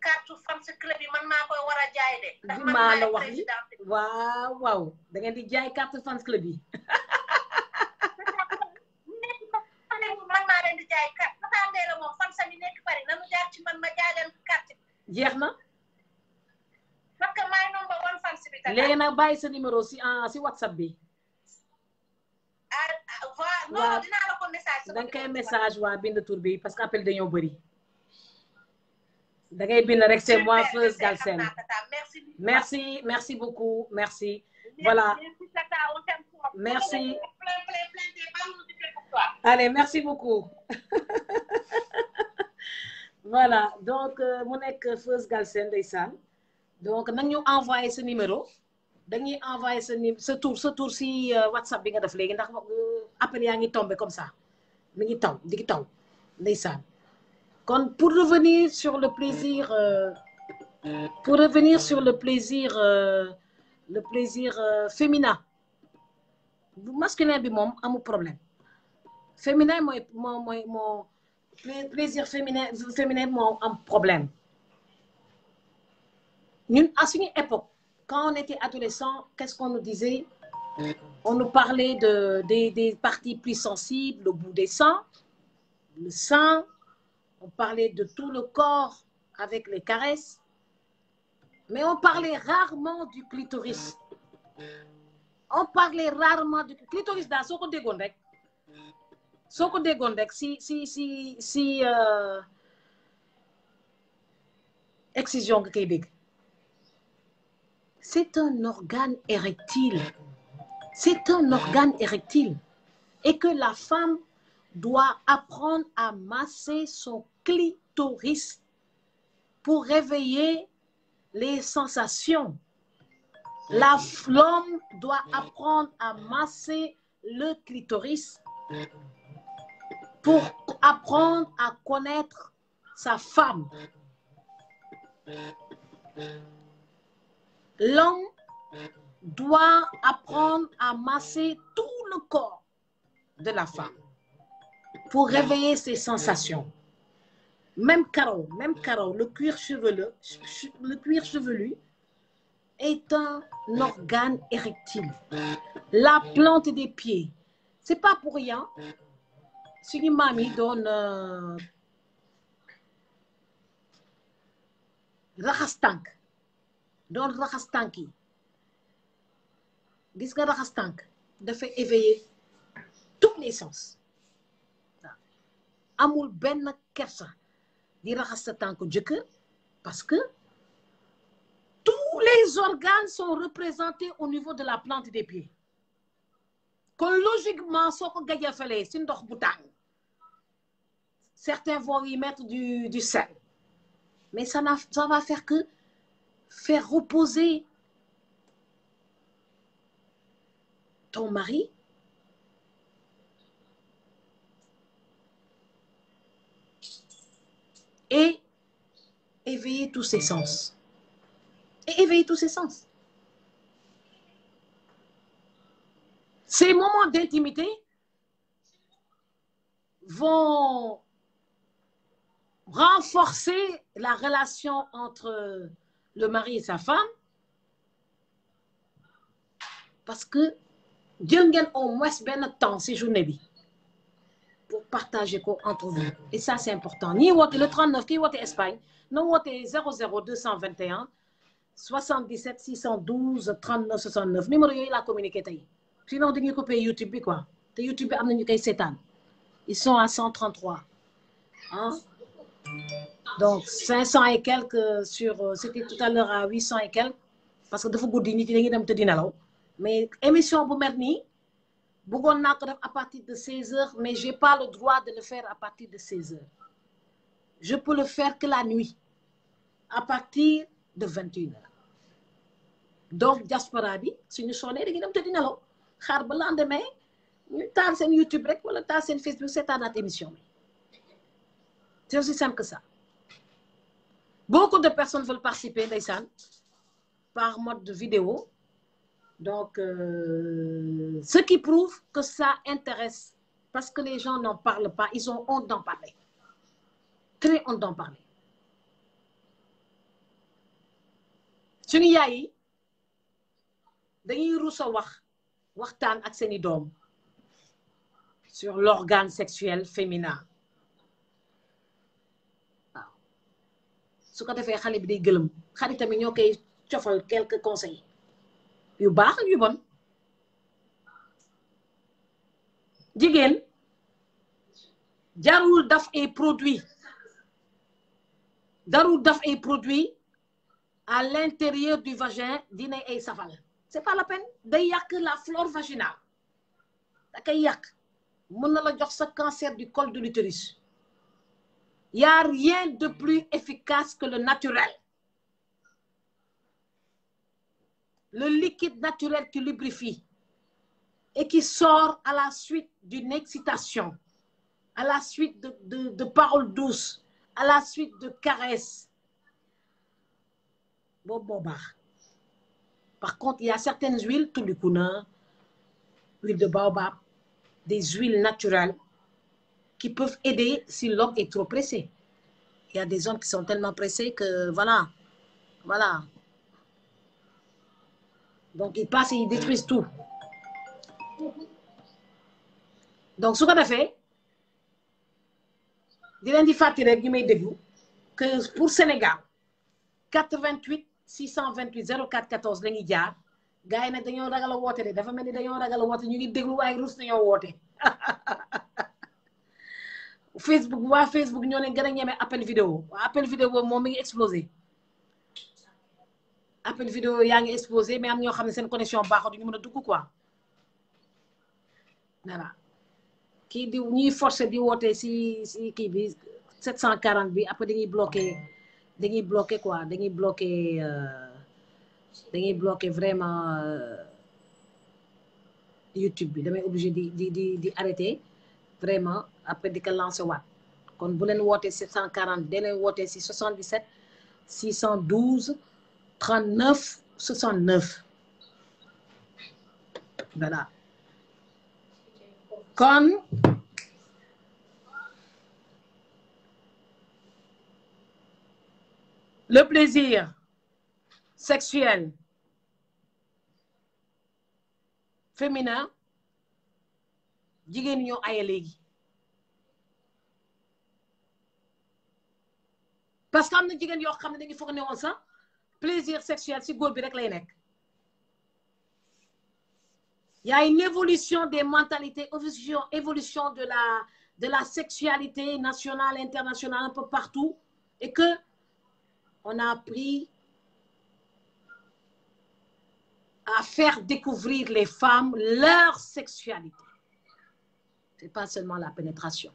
carte fans club yi man maa koy war a jaay de. ndax man maa la wax ni waaw waaw da ngeen di jaay carte fans club yi. man maa leen di jaay carte Tata Ndella moom fan sami nekk Paris nanu jaar ci man ma jaay leen carte. jeex na. parce que maay number one fans bi. léegi nag bàyyi sa numéro si WhatsApp bi. non dinaa la ko message. da nga koy message waa bind tur bi parce que appel dañoo bëri. da ngay bind rek c'est moi Feuz Galsen. merci beaucoup merci. voilà merci. allez merci beaucoup. voilà donc mu nekk Feuz Galsen ndeysaan. donc nag ñu envoyé sa numéro. dañuy envoyé sa tour si WhatsApp bi nga def léegi ndax appel yaa ngi tombé comme ça mi ngi taw di taw ndeysaan. kon pour revenir sur le plaisir féminin bu masculin bi moom amul problème féminin mooy plaisir féminin moo am problème. ñun à suñu époque quand on était adolescent qu'est-ce qu'on nous disait? On nous parlait des parties plus sensibles, le bout des seins, le sein. On parlait de tout le corps avec les caresses. Mais on parlait rarement du clitoris. On parlait rarement du clitoris daal soo ko déggoon rek si excision nga koy dégg. C'est un organe érectile. C'est un organe érectile. Et que la femme doit apprendre à masser son clitoris pour réveiller les sensations. L'homme doit apprendre à masser le clitoris pour apprendre à connaître sa femme. L'homme doit apprendre à masser tout le corps de la femme pour réveiller ses sensations. Même carreau, le cuir chevelu est un organe érectile. La plante des pieds, c'est pas pour rien. Suñu maam yi doon raxas tànk yi gis nga raxas tànk dafa éveiller tous les sens waaw amul benn kersa di raxas sa tànk jëkkër parce que tous les organes sont représentés au niveau de la plante des pieds kon logiquement soo ko gajafalee si ndox bu tàng certains vont y mettre du sel mais ça va faire que faire reposer ton mari et éveiller tous ses sens. Et éveiller tous ses sens. Ces moments d'intimité vont renforcer la relation entre le mari et sa femme parce que jël ngeen au moins benn temps ci journée bi pour partager ko entre vous et ça c'est important ñi woote le 39 kii woote Espagne na woote 00 221 77 612 39 69 numéro yooyu laa communiqué tey sinon dañuy coupé YouTube bi quoi te YouTube bi am na ñu koy seetaan ils sont à 133 hein donc 500 et quelques sur c'était tout à l'heure à 800 et quelques parce que dafa guddi nit yi dañuy dem tëddi nelaw mais émission bu mel nii bëggoon naa ko def à partir de 16h mais j'ai pas le droit de le faire à partir de 16h je peux le faire que la nuit à partir de 21h donc diaspora bi suñu sonnee dañuy dem tëddi nelaw xaar ba lendemain ñu taal seen YouTube rek wala taal seen Facebook seetaanaat émission bi c'est aussi simple que ça beaucoup de personnes veulent participer ndeysaan par mode de vidéo donc ce qui prouve que ça intéresse parce que les gens n'en parlent pas ils ont honte d'en parler très honte d'en parler suñu yaay yi dañuy rus a waxtaan ak seeni doom sur l'organe sexuel féminin waaw su ko defee xale bi day gëlëm xaritam yi ñoo koy cofal quelques conseils yu baax ak yu bon jigéen jarul daf ay produits à l'intérieur du vagin dina ay safal c'est pas la peine day yàq la flore vaginale da koy yàq mën na la jox sa cancer du col de l'utérus il y a rien de plus efficace que le naturel le liquide naturel qui lubrifie et qui sort à la suite d'une excitation, à la suite de paroles douces, à la suite de caresses. Bon. Par contre, il y a certaines huiles, tulikuna, huile de baobab, des huiles naturelles qui peuvent aider si l'homme est trop pressé. Il y a des hommes qui sont tellement pressés que voilà. Donc, ils passent et ils détruisent tout. Donc, ce qu'on a fait, di leen di fàttali rek ñu may déglu que pour Sénégal 88 628 04 14 la ñuy jaar gars yi nag dañoo ragal a woote de dafa mel ni dañoo ragal a woote ñu ngi déglu waaye rus nañoo woote waa Facebook ñoo leen gën a ñeme appel vidéo waa appel vidéo moom mi ngi explosé appel vidéo yaa ngi exposé mais am ñoo xam ne seen connexion baaxul du ñu mën a dugg quoi voilà kii di ñuy forcé di woote si kii bi 740 bi après dañuy bloqué quoi dañuy bloqué vraiment YouTube bi damay obligé di arrêté vraiment après di ko lancé waat kon bu leen wootee 740 da leen wootee si 77 612 39 69 voilà kon le plaisir sexuel féminin jigéen ñoo aye léegi parce que am na jigéen yoo xam ne dañuy foog ne woon sax plaisir sexuel si góor bi rek lay nekk Il y a une évolution des mentalités, évolution de la sexualité nationale, internationale, un peu partout, et que on a appris à faire découvrir les femmes leur sexualité. C'est pas seulement la pénétration.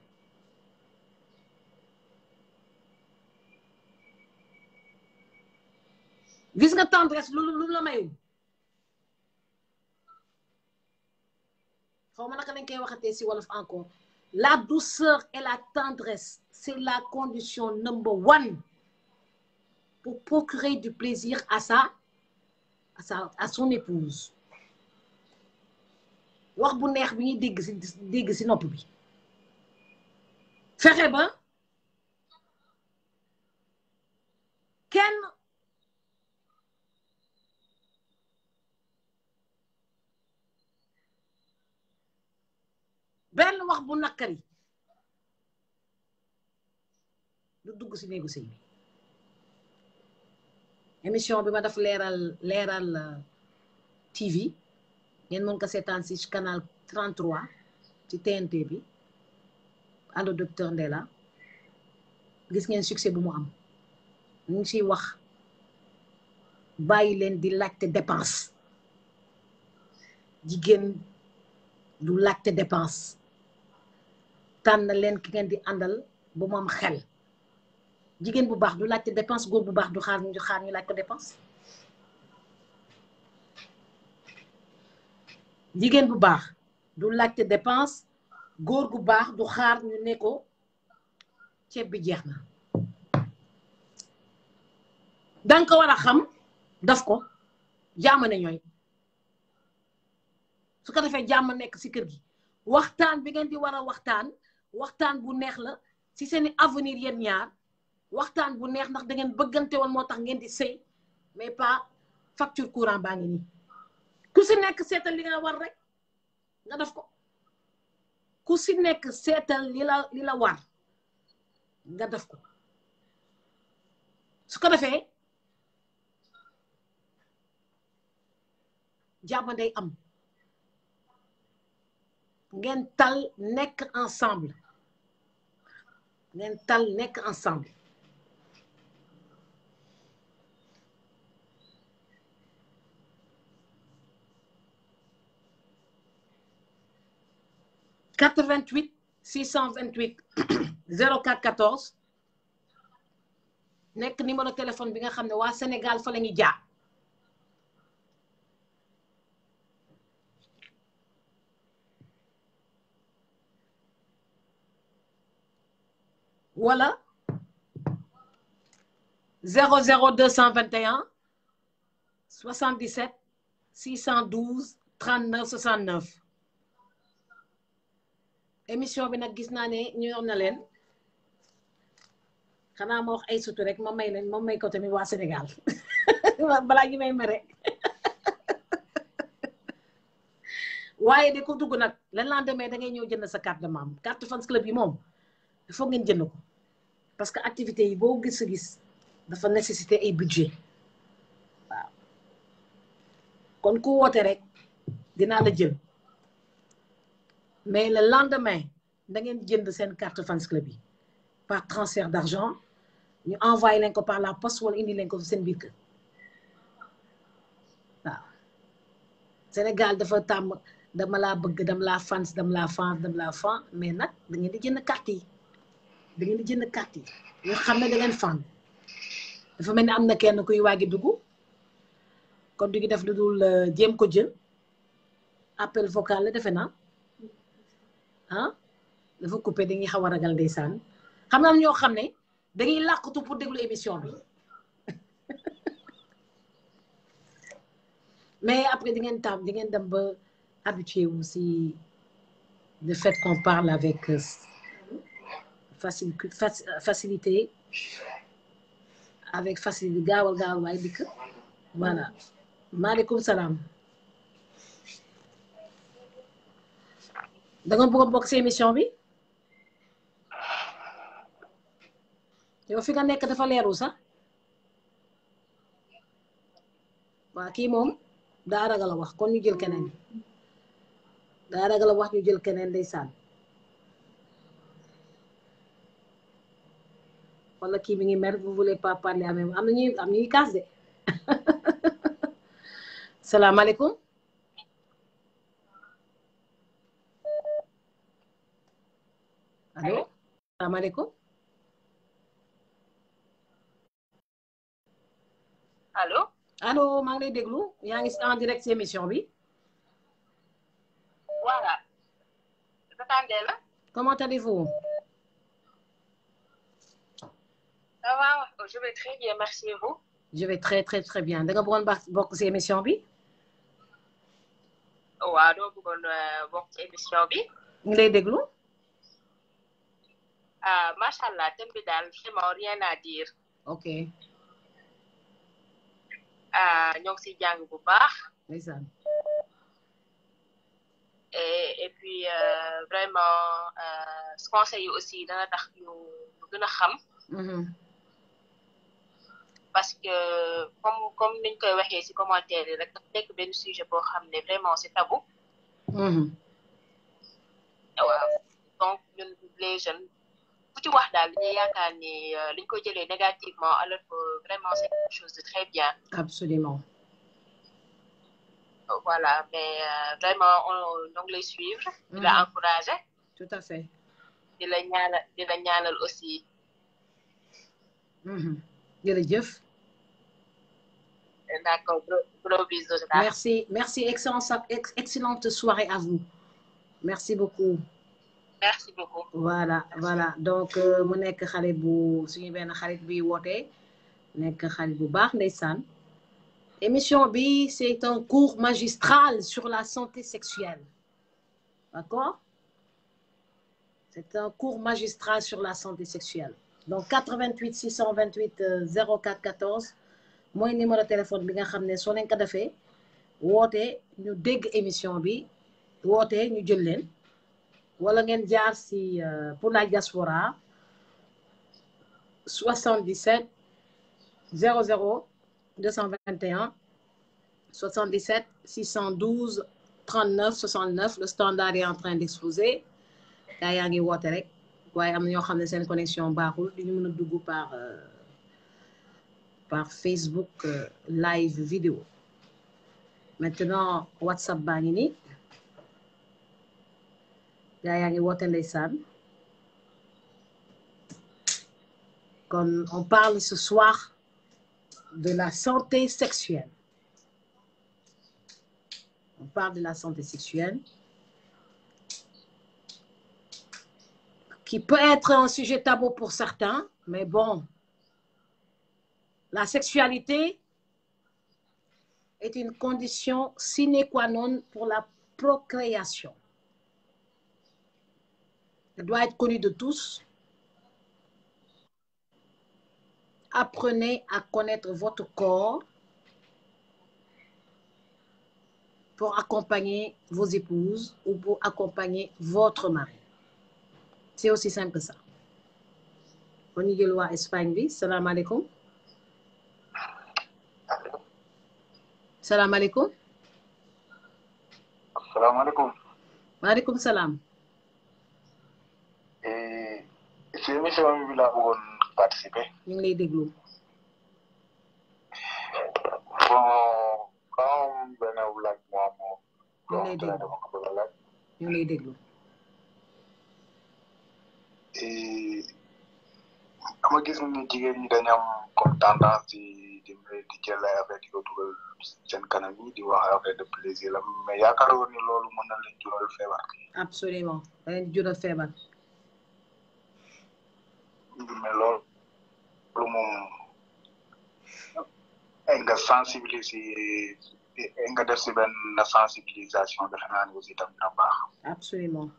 Gis nga tendresse lu la mayu xaw ma naka lañ koy waxatee si wolof encore la douceur et la tendresse c'est la condition number one pour procurer du plaisir à son épouse wax bu neex bi ñuy dégg si nopp bi fexe ba kenn benn wax bu nakkari lu dugg si néegu sëy bi émission bi ma def leeral TV ngeen mën ko seetaan si canal 33 ci TNT bi allo docteur Ndella gis ngeen succès bu mu am ñu ngi siy wax bàyyi leen di laajte dépense jigéen du laajte dépense tànn leen ki ngeen di àndal ba mu am xel jigéen bu baax du laajte dépense góor bu baax du xaar ñu laaj ko dépense jigéen bu baax du laajte dépense góor gu baax du xaar ñu ne ko ceeb bi jeex na danga ko war a xam daf ko jàmm ne ñooy su ko defee jàmm nekk si kër gi waxtaan bi ngeen di war a waxtaan bu neex la si seeni avenir yéen ñaar waxtaan bu neex ndax da ngeen bëggante woon moo tax ngeen di sëy mais pas facture courant baa ngi nii ku si nekk seetal li nga war rek nga def ko ku si nekk seetal li la war nga def ko su ko defee jàmm day am ngeen tal nekk ensemble 88 628 04 14 nekk numéro téléphone bi nga xam ne waa Sénégal fa la ñuy jaar wala 00 221 77 612 39 69 émission bi nag gis naa ne ñor na leen xanaa ma wax ay sutu rek ma may ko tamit waa Sénégal balaa ñu may mere waaye de ko dugg nag le lendemain da ngay ñëw jënd sa carte de membre carte fans club yi moom il faut ngeen jënd ko parce que activité yi boo gis dafa nécessité ay budget waaw kon ku woote rek dinaa la jël mais le lendemain da ngeen jënd seen carte fans club yi par transfert d'argent ñu envoyé leen ko par la poste wala indi leen ko seen biir kër waaw Sénégal dafa tàmm dama laa bëgg dama laa fans dama laa fan mais nag da ngeen di jënd carte yi yoo xam ne da ngeen fan dafa mel ni am na kenn kuy waagi dugg kon du ngi def lu dul jéem ko jël appel vocal la defe naa dafa coupé dañuy xaw a ragal ndeysaan xam na ñoo xam ne dañuy làqatu pour déglu émission bi mais après di ngeen dem ba habitué wu si le fait qu'on parle avec facilité avec facilité gaawal waaye dikk voilà maaleykum salaam da nga bëgg a bokk si émission bi yow fi nga nekk dafa leeru sax waa kii moom daa ragal a wax kon ñu jël keneen daa ragal wax ñu jël keneen ndeysaan wala kii mi ngi mer vous voulez pas parler à même am ñuy kaas de salaamaaleykum allo salaamaaleykum allo maa ngi lay déglu yaa ngi en direct ci émission bi voilà Tandela comment allez-vous ça va je vais très bien merci et vous je vais très très très bien da nga bëggoon bokk ci émission bi waaw doo bëggoon bokk ci émission bi ngi lay déglu macha allah thème bi daal vraiment rien à dire ok ñoo ngi si jàng bu baax ndeysaan et puis vraiment conseil yi aussi dana tax ñu gën a xam parce que comme niñ koy waxee si commentaire yi rek dafa nekk benn sujet boo xam ne vraiment c'est tabou waaw donc ñun les jeunes bu ci wax daal dañuy yaakaar ni liñ ko jëlee négativement alors que vraiment c'est quelque chose de très bien absolument voilà mais vraiment on ngi lay suivre di la encourager tout à fait di la ñaanal aussi jërëjëf d'accord gros bisous merci excellente soirée à vous merci beaucoup voilà donc mu nekk xale bu suñu benn xarit bi woote nekk xarit bu baax ndeysaan émission bi c'est un cours magistral sur la santé sexuelle d'accord c'est un cours magistral sur la santé sexuelle donc 88 628 04 14 mooy numéro téléphone bi nga xam ne soo leen ko defee woote ñu dégg émission bi woote ñu jël leen wala ngeen jaar si pour la diaspora 77 00 221 77 612 39 69 le standard est en train d'exploser gaa yaa ngi woote rek waaye am na ñoo xam ne seen connexion baaxul du ñu mën a dugg par Facebook live vidéo maintenant WhatsApp baa ngi nii gaa yaa ngi woote ndeysaan kon on parle ce soir de la santé sexuelle on parle de la santé sexuelle qui peut être un sujet tabou pour certains mais bon la sexualité est une condition sine qua non pour la procréation. Elle doit être connue de tous. Apprenez à connaître votre corps pour accompagner vos épouses ou pour accompagner votre mari. C'est aussi simple que ça. On y jël waa Espagne bi salaamaaleykum. salaamaaleykum. asalaamaaleykum. maaleykum salaam. ci émission bi laa bëggoon participer. ñu ngi lay déglu. bon comme benn laaj moom. ñu ngi lay déglu ñu ngi lay déglu. dama gis ni jigéen ñi dañu am comme tendance di jël ay affaire di ko dugal seen kanam yi di wax affaire de plaisir la mais yaakaaroon ni loolu mën na leen jural feebar. absolument da leen di jural feebar. mais loolu moom nga sensibiliser nga def si benn sensibilisation defe naa ni aussi tam dina baax. absolument.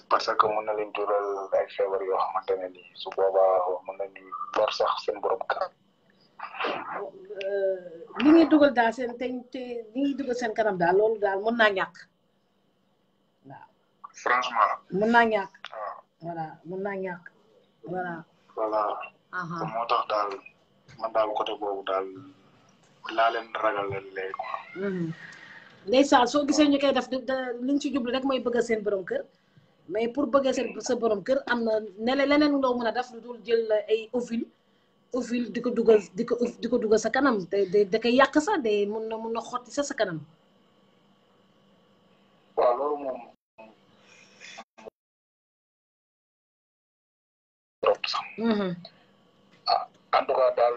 parce que mën na leen jural ay feebar yoo xamante ne nii su boobaa mën nañu lor sax seen borom kanam. li ñuy dugal daal seen te li ñuy dugal seen kanam daal loolu daal mën naa ñàkk waaw. franchement. mën naa ñàkk. waaw voilà mën naa ñàkk voilà. voilà. moo tax daal man daal côté boobu daal laa leen ragalal léegi quoi. ndeysaan soo gisee ñu koy def liñ ci jublu rek mooy bëgg seen borom kër mais pour bëgg sa borom kër am na leneen loo mën a def lu dul jël ay ovule di ko dugal sa kanam da koy yàq sax de mun na xotti sa kanam. waaw loolu moom. en tout cas daal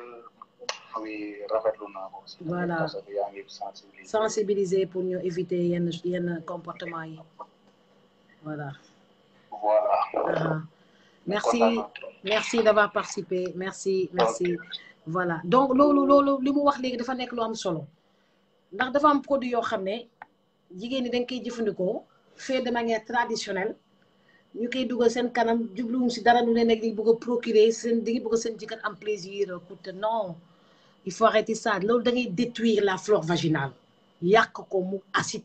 oui rafetlu naa ko. voilà parce que yaa ngi sensibiliser pour ñu éviter yenn comportement yi voilà. voilà. merci d'avoir participé merci. Okay. Voilà donc loolu li mu wax léegi dafa nekk lu am solo ndax dafa am produit yoo xam ne jigéen ñi dañ koy jëfandikoo fait de manière traditionnelle ñu koy dugal seen kanam jubluwuñ si dara lu ne nekk di bëgg a procurer di bëgg seen jëkkër am plaisir écoute non il faut arrêter ça loolu da ngay détruire la flore vaginale yàq ko mu acide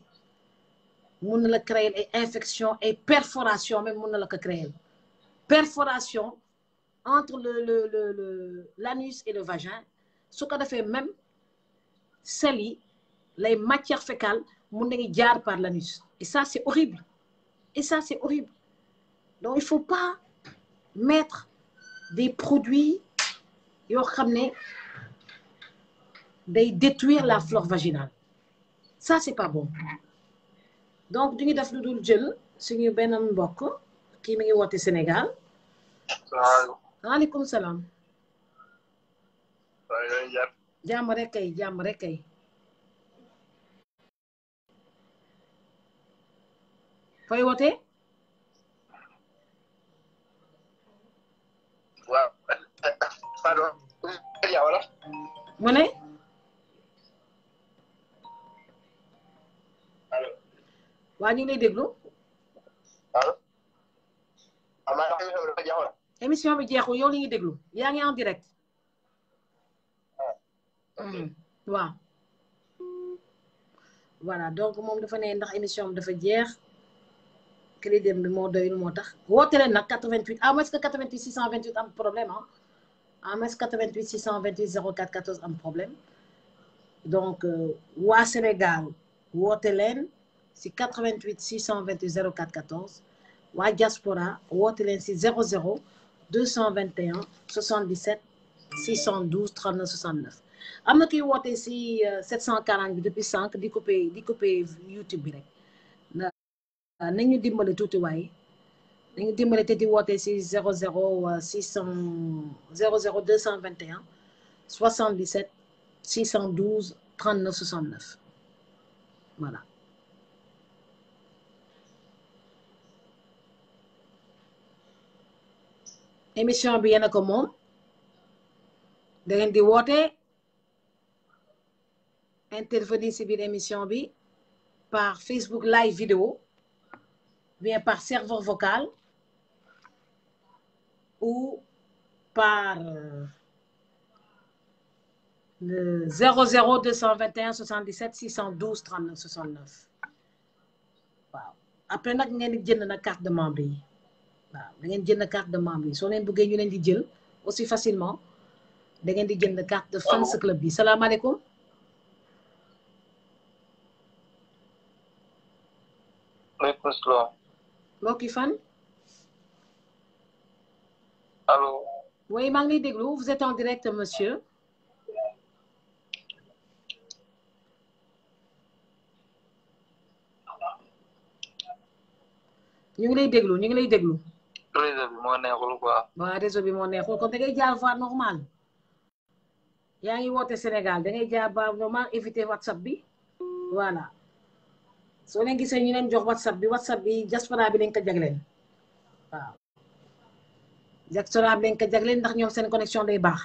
mun na la créer ay infection ay perforation même mun na la ko créer perforation entre l'anus et le vagin su ko defee même sel yi les matières fécales mun nañu jaar par l'anus et ça c'est horrible donc il faut pas mettre des produits yoo xam ne day détruire la flore vaginale ça c'est pas bon donc du ñu def lu dul jël suñu benn mbokk kii mi ngi woote Sénégal. waaleykum salaam. jàmm rek kay. fooy wootee. waaw. pardon. mu ne. allo. waa ñu ngi lay déglu. allo. émission bi jeexul yow li ñuy déglu yaa ngi en direct. waaw. voilà donc moom dafa ne ndax émission bi dafa jeex crédit bi moo doyul moo tax woote leen nag 88 à moins que 88 628 am problème ah à moins que 88 628 04 14 am problème donc waa Sénégal woote leen si 88 628 04 14 waa diaspora woote leen si 00 221 77 612 39 69 am na kiy woote si 740 bi depuis 5 di coupé YouTube bi rek nañu dimbale tuuti waaye nañu dimbale te di woote si 00 221 77 612 39 69 voilà. émission bi yéen a ko moom da ngeen di woote intervenir si biir émission bi par Facebook live vidéo bien par serveur vocal ou par le 00 221 77 612 39 69 waaw après nag ngeen di jënd nag carte de membre yi waaw da ngeen jënd carte de membre yi soo leen bëggee ñu leen di jël aussi facilement da ngeen di jënd carte de fans club bi salaamaaleykum. maaleykum salaam. mbokki fan. allo. oui maa ngi lay déglu vous êtes en direct monsieur. ñu ngi lay déglu. réseau bi moo neexul quoi. waaw réseau bi moo neexul kon da ngay jaar voie normale. yaa ngi woote Sénégal da ngay jaar voie normale éviter WhatsApp bi voilà. soo leen gisee ñu leen jox WhatsApp bi diaspora bi lañ ko jagleen waaw diaspora bi lañ ko jagleen ndax ñoom seen connexion day baax.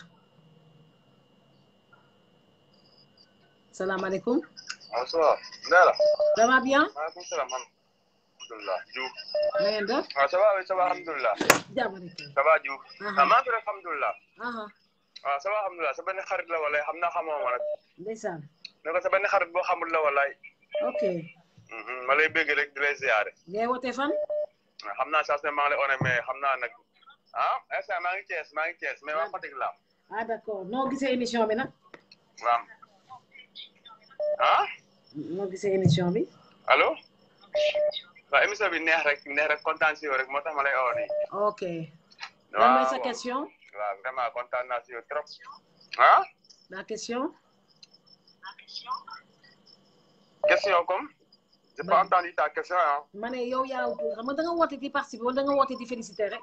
salaamaaleykum. waaw ça va. Ndella. ça va bien. maaleykum salaam. alhamdulilah Diouf. na ngeen def. waaw ça va oui ça va alhamdulilah. jàmm rek. ça va Diouf. maa ngi fi rek alhamdulilah. waaw ça va alhamdulilah sa benn xarit la walaay xam naa xamoo ma nag. ndeysaan. ne ko sa benn xarit boo xamul la walaay. ok. ma lay bëgg rek di lay ziare. ngay woote fan. xam naa saa su ne maa ngi lay one mais xam naa nag instant maa ngi Thiès mais waa Fatick laa. d'accord noo gisee émission bi nag. waaw ah. moo gisee émission bi. allo. waaw émission bi neex rek kontaan si yow rek moo tax ma lay oo nii. ok. lan mooy sa question. waaw vraiment kontaan naa si yow trop. ah. la question. question comme. j'ai pas entendu ta question ah. ma ne yow yaa xam nga da nga woote di participer wala da nga woote di féliciter rek.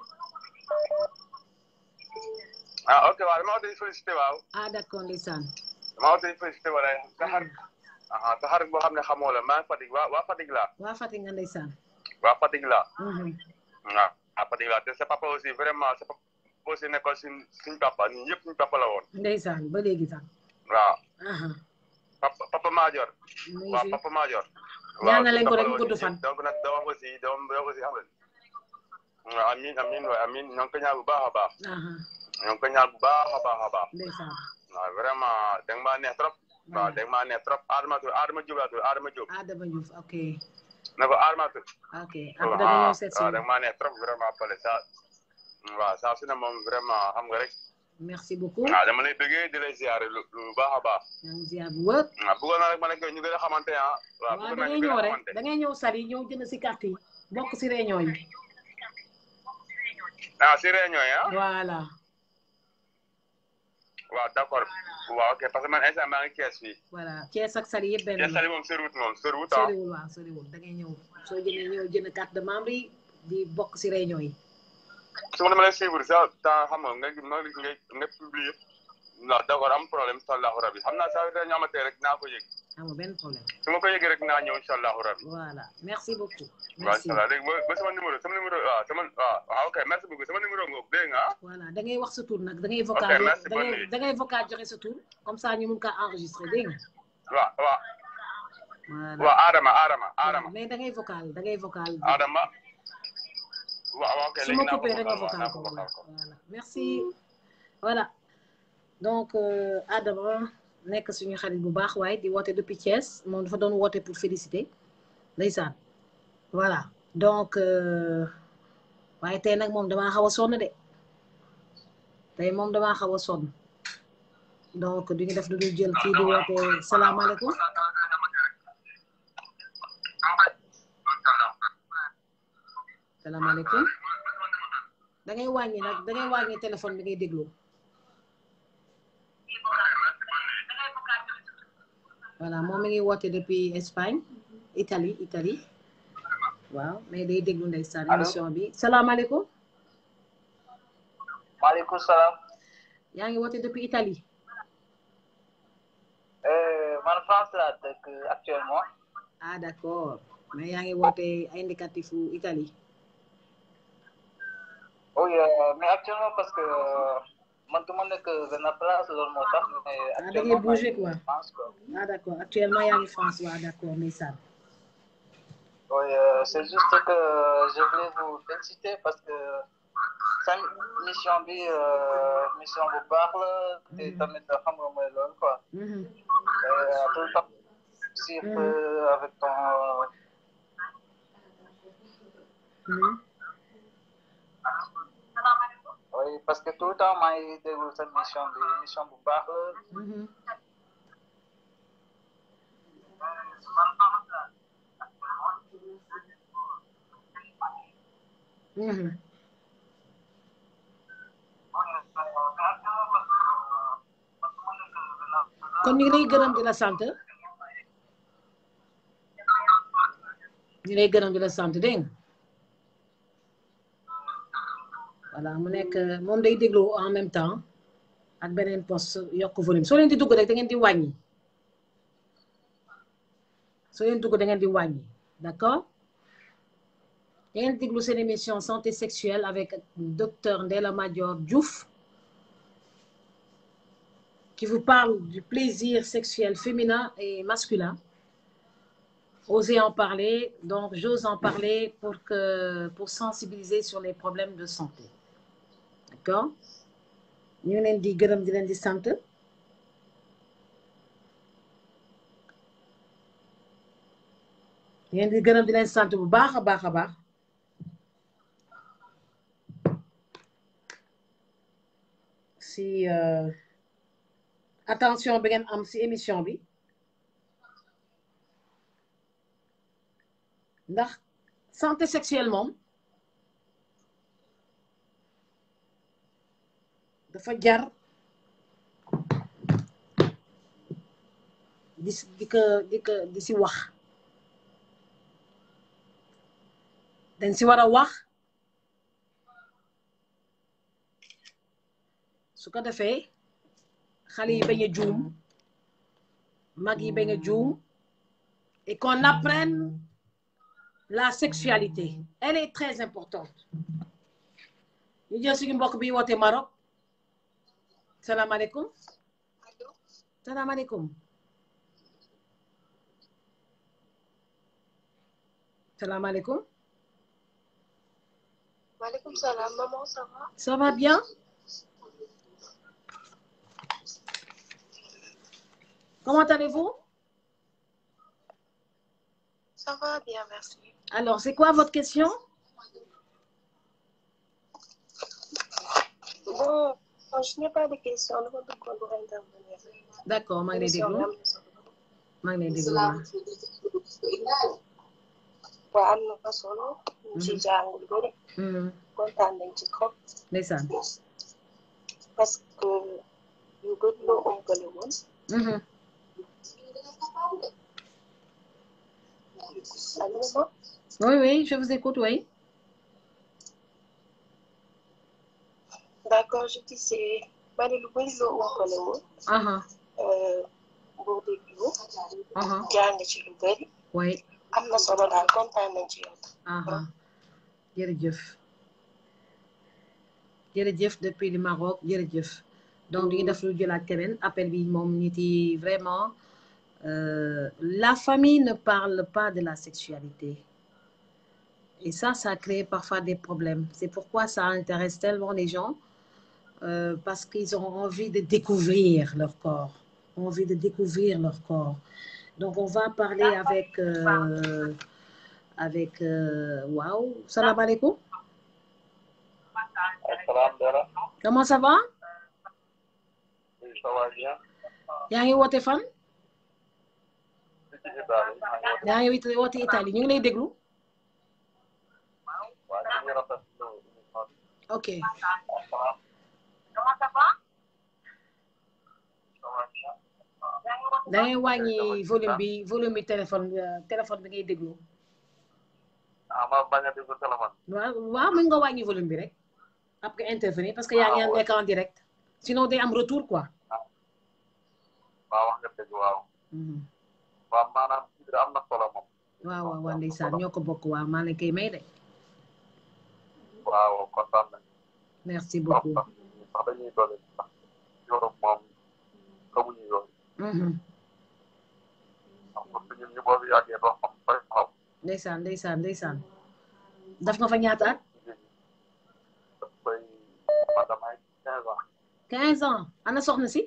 ah ok waaw dama woote di féliciter waaw. ah d'accord ndeysaan. dama woote di féliciter wala sa xarit boo xam ne xamoo la maa ngi Fatick waa Fatick laa. waa Fatick nga ndeysaan. waa Fatick laa. waaw Fatick laa te sa papa aussi vraiment sa papa aussi nekkoon suñ papa ñun yëpp suñ papa la woon. ndeysaan ba léegi sax. waaw. papa Madior. waaw papa Madior. ñaan na leen ko rek mu gudd fan. donc nag doom aussi xam nga. waaw amiin ñoo ngi ko ñaan bu baax a baax. ñoo ngi ko ñaan bu baax a baax. ndeysaan. waaw vraiment da nga maa neex trop. waaw da nga maa neex trop Adama Diop laa tudd Adama Diop. Adama Diouf ok. na ko Adama tudd. ok après da nga ñëw seet si. waaw da nga maa neex trop vraiment Pale waaw saa su ne moom vraiment xam nga rek. merci beaucoup. waaw dama lay bëggee di lay ziare lu baax a baax. yaa ngi ziar bu wër. waaw bëggoon naa rek ma ne ñu gën a xamante ah. waaw da ngay ñëw rek da ngay ñëw Saly ñëw jënd si carte yi bokk si réunion yi. ah si réunion yi ah. voilà. waaw d'accord waaw ok parce que man instant maa ngi Thiès fii. voilà Thiès ak Saly yëpp benn Thiès Saly moom soriwul ah. soriwul waaw soriwul da ngay ñëw soo jënd carte de membre yi di bokk si réunion yi. su ma dama lay suivre ça temps xam nga nga publier. waaw d'accord am problème incha allahu rabi xam naa saa yu dañu amatee rek naa ko yëg. amul benn problème. su ma ko yëgee rek naa ñëw incha allahu rabi. voilà merci beaucoup. merci waaw léegi ba sama numéro waaw ok merci beaucoup sama numéro ngóob dégg nga ah. voilà da ngay wax sa tur nag da ngay vocal. ok merci beaucoup da ngay vocal joxe sa tur comme ça ñu mun kaa enregistrer dégg nga. waaw. voilà waaw Adama. mais da ngay vocal Adama. waaw ok su ma coupé rek nga vocal ko voilà merci voilà donc Adama nekk suñu xarit bu baax waaye di woote depuis Thiès moom dafa doon woote pour féliciter ndeysaan voilà donc waaye tey nag moom damaa xaw a sonn de tey moom damaa xaw a sonn donc duñu def lu dul jël kii di woote salaamaaleykum salaamaaleykum da ngay wàññi téléphone bi ngay déglu voilà moom mi ngi woote depuis Espagne Italie waaw mais day déglu ndeysaan émission bi salaamaaleykum. maaleykum salaam. yaa ngi woote depuis Italie. man France laa dëkk actuellement. ah d'accord mais yaa ngi woote indicatif Italie. oui mais actuellement parce que man du ma nekk benn place loolu moo tax. da ngay bouger quoi. ah d'accord actuellement yaa ngi France waaw d'accord ndeysaan. oui c'est juste que je voulais vous féliciter parce que sa mission bi mission bu baax la. te tamit xam nga mooy loolu quoi. tout le temps surtout avec ton. oui parce que tout le temps maa ngi déglu sa mission bu baax la. kon ñu ngi lay gërëm di la sant. ñu lay gërëm di la sant dégg nga voilà mu nekk moom day déglu en même temps ak beneen poste yokk volume soo leen di dugg rek da ngeen di wàññi soo leen dugg da ngeen di wàññi d'accord da ngeen déglu seen émission santé sexuelle avec docteur Ndella Madior Diouf qui vous parle du plaisir sexuel féminin et masculin. Osez en parler, donc j'ose en parler pour sensibiliser sur les problèmes de santé. D'accord? ñu ngi leen di gërëm di leen di sant. ñu leen di gërëm di leen sant bu baax a baax a baax. si attention bi ngeen am si émission bi. ndax santé sexuelle moom dafa jar di si wax dañ si war a wax su ko defee xale yi bañ a juum mag yi bañ a juum et qu'on apprenne la sexualité elle est très importante ñu jël suñu mbokk bi woote Maroc salaamaaleykum salaamaaleykum salaamaaleykum Maaleykum salaam, maman, ça va? Ça va bien? Comment allez-vous? Ça va bien, merci. Alors, c'est quoi votre question? Bon, je n'ai pas de questions, nous devons intervenir. D'accord, maa ngi lay déglu. maa ngi lay déglu waaw. waaw am na solo. ci jàng lu bëri. kontaan nañ ci trop. ndeysaan. parce que yu bëri loo ëmbale woon. Allô? Oui, oui, je vous écoute, oui. D'accord, je disais, bari lu bëri loo ëmbale woon. boo déglu. jàng ci lu bëri. oui. am na solo daal kontaan nañ ci yow. jërëjëf jërëjëf depuis le Maroc jërëjëf donc li ñu def lu jëlaat keneen appel bi moom nit yi vraiment la famille ne parle pas de la sexualité et ça crée parfois des problèmes c'est pourquoi ça intéresse tellement les gens parce qu'ils ont envie de découvrir leur corps donc on va parler avec waaw salaamaaleykum. comment ça va. oui ça va bien. yaa ngi woote fan. yaa ngi woote Italie ñu ngi lay déglu. ok. da ngay wàññi volume bi téléphone bi ngay déglu. ma bañ a déglu téléphone. waaw mën nga wàññi volume bi rek après intervenir parce que yaa ngi nekk en direct sinon day am retour quoi. waaw wax nga dëgg waaw. waaw maanaam kii am na solo moom. waaw ndeysaan ñoo ko bokk waaw maa ngi koy may de. waaw kontaan nañu. merci beaucoup. sax dañuy doole sax Europe moom xamuñu yoon. xam nga ñun ñu boobu yàggee doo xam fay xaw. ndeysaan daf nga fa ñaata at. dafay madame ay 15 ans. 15 ans ana soxna si.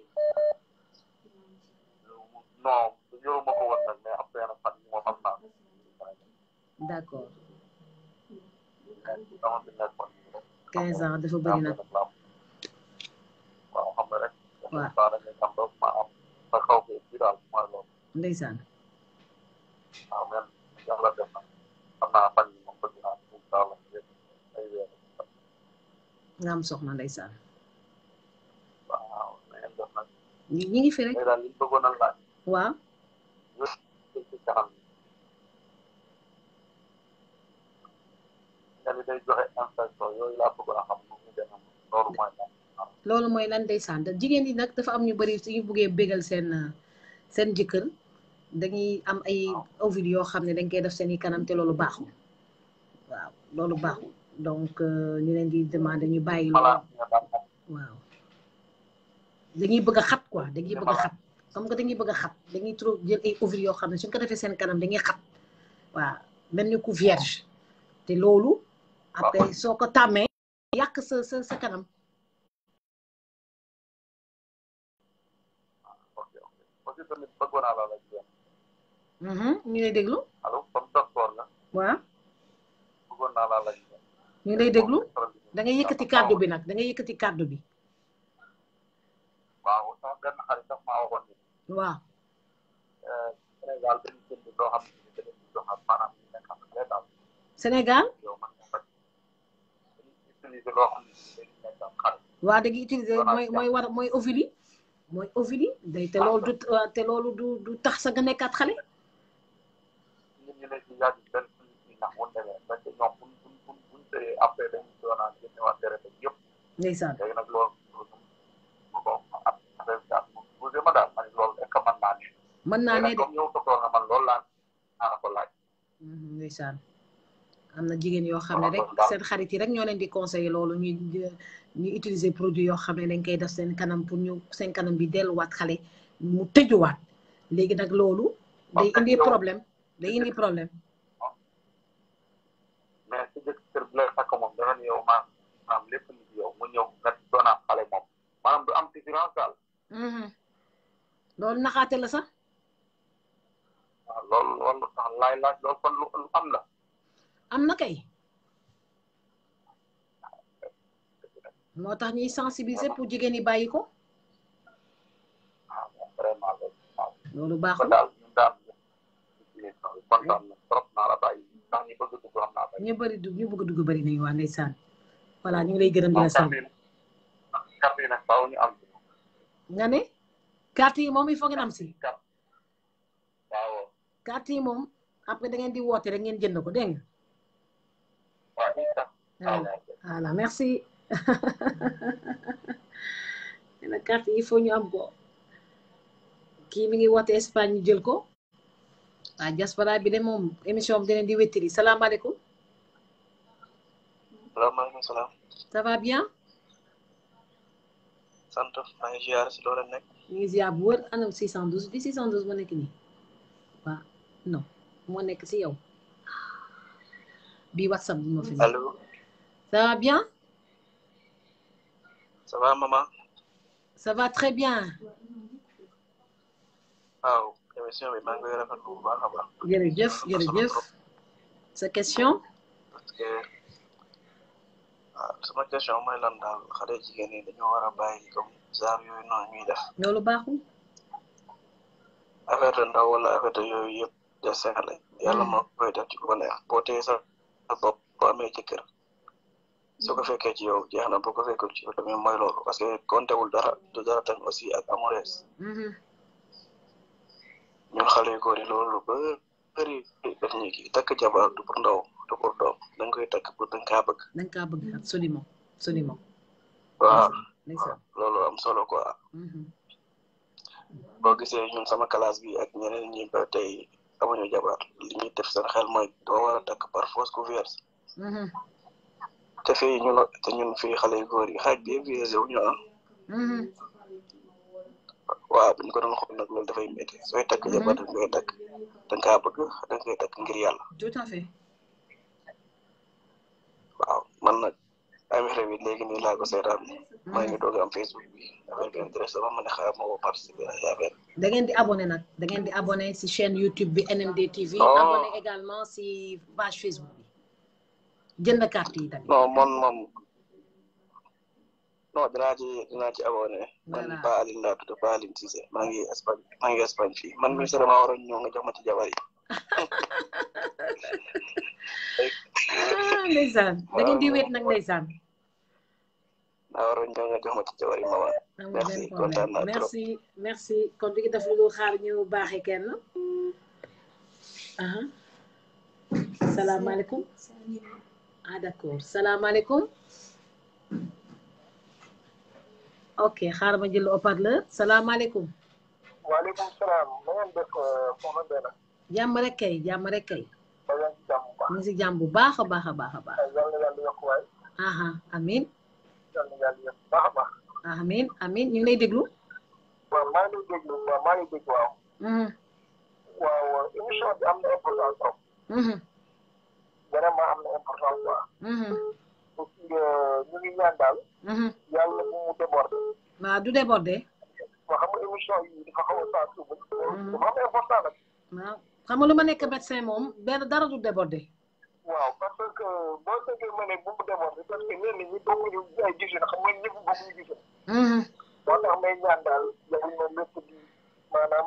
non yoruma ko woon nag mais après nag fan moo xam naa. d'accord. dama fi nekkoon. 15 ans dafa bëri nag. waaw xam nga rek. waaw saa da ngay xam ba ma am sa xaw bi ci daal mooy loolu. ndeysaan. waaw même yàlla def na xam naa fan yi moom bëgg naa pour daal ay weer. nga am soxna ndeysaan. waaw na ngeen def nag. ñi ngi fi rek. daal li ñu bëggoon a laaj. waaw. ci kanam yi day joxe infection yooyu laa bëggoon a xam nu mu demee loolu mooy lan. loolu mooy lan ndeysaan jigéen yi nag dafa am ñu bëri suñu buggee bégal seen jëkkër dañuy am ay ovules yoo xam ne dañ koy def seen i kanam te loolu baaxul waaw loolu baaxul donc ñu leen di demander ñu bàyyi loolu waaw dañuy bëgg a xat quoi dañuy bëgg a xat comme que dañuy bëgg a xat dañuy trop jël ay ovules yoo xam ne suñ ko defee seen kanam dañuy xat waaw mel ni ku vierge te loolu après soo ko tàmmee yàq sa kanam. tamit bëggoon naa la laaj. ñu lay déglu. allo comme docteur nga. waaw. bëggoon naa la laaj. ñu ngi lay déglu da ngay yëkkati kàddu bi nag da ngay yëkkati kàddu bi. waaw sama benn xarit daf maa waxoon ni. waaw. Sénégal dañu jënd loo xam ne dañu joxaat maanaam ñu nekk xale daal. Sénégal yow man nga faj utiliser loo xam ne day nekk am xale waa da ngi utiliser mooy ovule mooy ovule day te loolu du tax sa nga nekkaat xale nit ñi léegi yàgg benn ñi ndax bu demee parce que ñoom buñ tëyee après dañuy doonaa génnewaat deret ak yëpp ndeysaan léegi nag loolu ko affaire bi daal posé ma daal man loolu est-ce que mën naa ne de comme yow docteur nga man loolu laa ko laaj ndeysaan am na jigéen yoo xam ne rek seen xarit yi rek ñoo leen di conseiller loolu ñuy utiliser produit yoo xam ne dañ koy def seen kanam pour ñu seen kanam bi delluwaat xale mu tëjuwaat léegi nag loolu day indi problème mais si jëkk kër bi lay takk moom dana ne yow maanaam lépp li yow mu ñëw nga doonaam xale moom maanaam du am différence daal loolu naxaate la sax waaw loolu sax laay laaj loolu kon lu am la am na kay moo tax ñuy sensibiliser pour jigéen ñi bàyyi ko vraiment loolu baaxul daal ñun daal kontaan na trop naa la bàyyi ndax ñi bëgg dugg xam naa ñu bëgg dugg bëri nañu waa ndeysaan voilà ñu ngi lay gërëm di la sant carte yi nag faaw ñu am nga ne carte yi moom il faut ngeen am si waaw carte yi moom après da ngeen di woote rek ngeen jënd ko dégg nga voilà merci na carte yi il faut ñu am ko kii mi ngi woote Espagne ñu jël ko waa diaspora bi de moom émission bi dinañ di wéttiri salaamaaleykum salaamaaleykum salaam ça va bien sant maa ngi ziar si loolu nekk ñu ngi ziar bu wër anam 612 bi 612 moo nekk nii waaw non moo nekk si yow bii WhatsApp bi moo fi nekk allo ça va bien ça va maman ça va très bien waaw émission bi maa ngi koy rafetlu bu baax a baax jërëjëf sa question parce que sama question mooy lan daal xale jigéen ñi dañoo war a bàyyi comme genre yooyu noonu ñuy def loolu baaxul affaire de ndaw wala affaire de yooyu yëpp des la yàlla moo koy def ci ko neex boo téye sa bopp boo amee jëkkër soo ko fekkee ci yow jeex na boo ko fekkee ci yow tamit mooy loolu parce que kontewul dara du dara tam aussi ak amoureuse ñun xale yu góor yi loolu bëri def ñu kii takk jabar du pour ndaw du pour doom da nga koy takk pour da nga kaa bëgg absolument waaw loolu am solo quoi boo gisee ñun sama classe bi ak ñeneen ñi ba tey amuñu jabar li ñuy def seen xel mooy doo war a takk par force ku vierge te fii ñun fii xale yu góor yi xaaj bi yëpp vierge wu ñu waaw buñ ko doon xool nag loolu dafay métti sooy takk jabar dañ koy takk da nga kaa bëgg da nga koy takk ngir yàlla tout à fait waaw man nag amee bi léegi nii laa ko seetaan maa ngi doog am Facebook bi affaire bi intéressé ma ne xaaral ma ko participer ay affaire da ngeen di abonné nag da ngeen di abonné si chaîne YouTube bi NMD TV abonné également si page Facebook bi jënd carte yi tamit non dinaa ci abonné man Ba Aline laa tudd Ba Aline Cissé maa ngi Espagne fii man mi sama waroon ñëw nga jox ma ci jabar yi ndeysaan da ngeen di wéet nag ndeysaan naa waroon ñëw nga jox ma ci jabar yi mama merci kontaan naa trop merci kon di ngi def lu xaar ñu baaxee kenn salaamaaleykum d'accord salaamaaleykum ok xaaral ma jël haut-parleur salaamaaleykum waaleykum salaam na ngeen def soxna Mbène jàmm rek kay ñu ngi si jàmm bu baax a baax a baax a baax yàlla yokk waay amin yàlla yokk baax a baax amin ñu ngi lay déglu waaw maa ngi lay déglu waaw waaw émission bi am na importance trop vraiment am na importance quoi parce que ñu ngi ñaan daal yàlla bu mu débordé waaw du débordé waaw xam nga émission yi dafa xaw a saa suba dafa am important nag waaw xam nga lu ma nekk médecin moom benn dara du débordé waaw parce que boo déggee ma ne bu mu débordé parce que ñenn ñi bokkuñu ay gisin xam nga ñëpp bokkuñu gisin moo tax may ñaan daal yow moom lépp di maanaam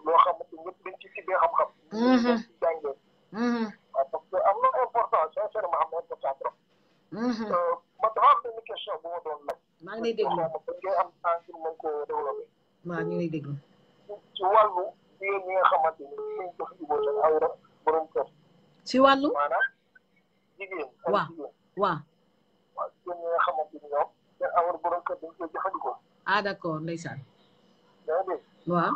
loo xamante ñëpp dañ ci tibbee xam-xam ci jàngee waaw parce que am na importance ma doon laaj. maa ngi lay déglu ngay am temps pour mën koo développé. waaw ñu ngi lay déglu. ci wàllu jigéen ñi nga xamante ni ñu jëfandikoo seen awra borom kër. ci wàllu. maanaam jigéen. waaw waaw. waaw jigéen ñi nga xamante ni ñoom seen awra borom kër dañ koy jëfandikoo. ah d'accord ndeysaan. yaa ngi dégg. waaw.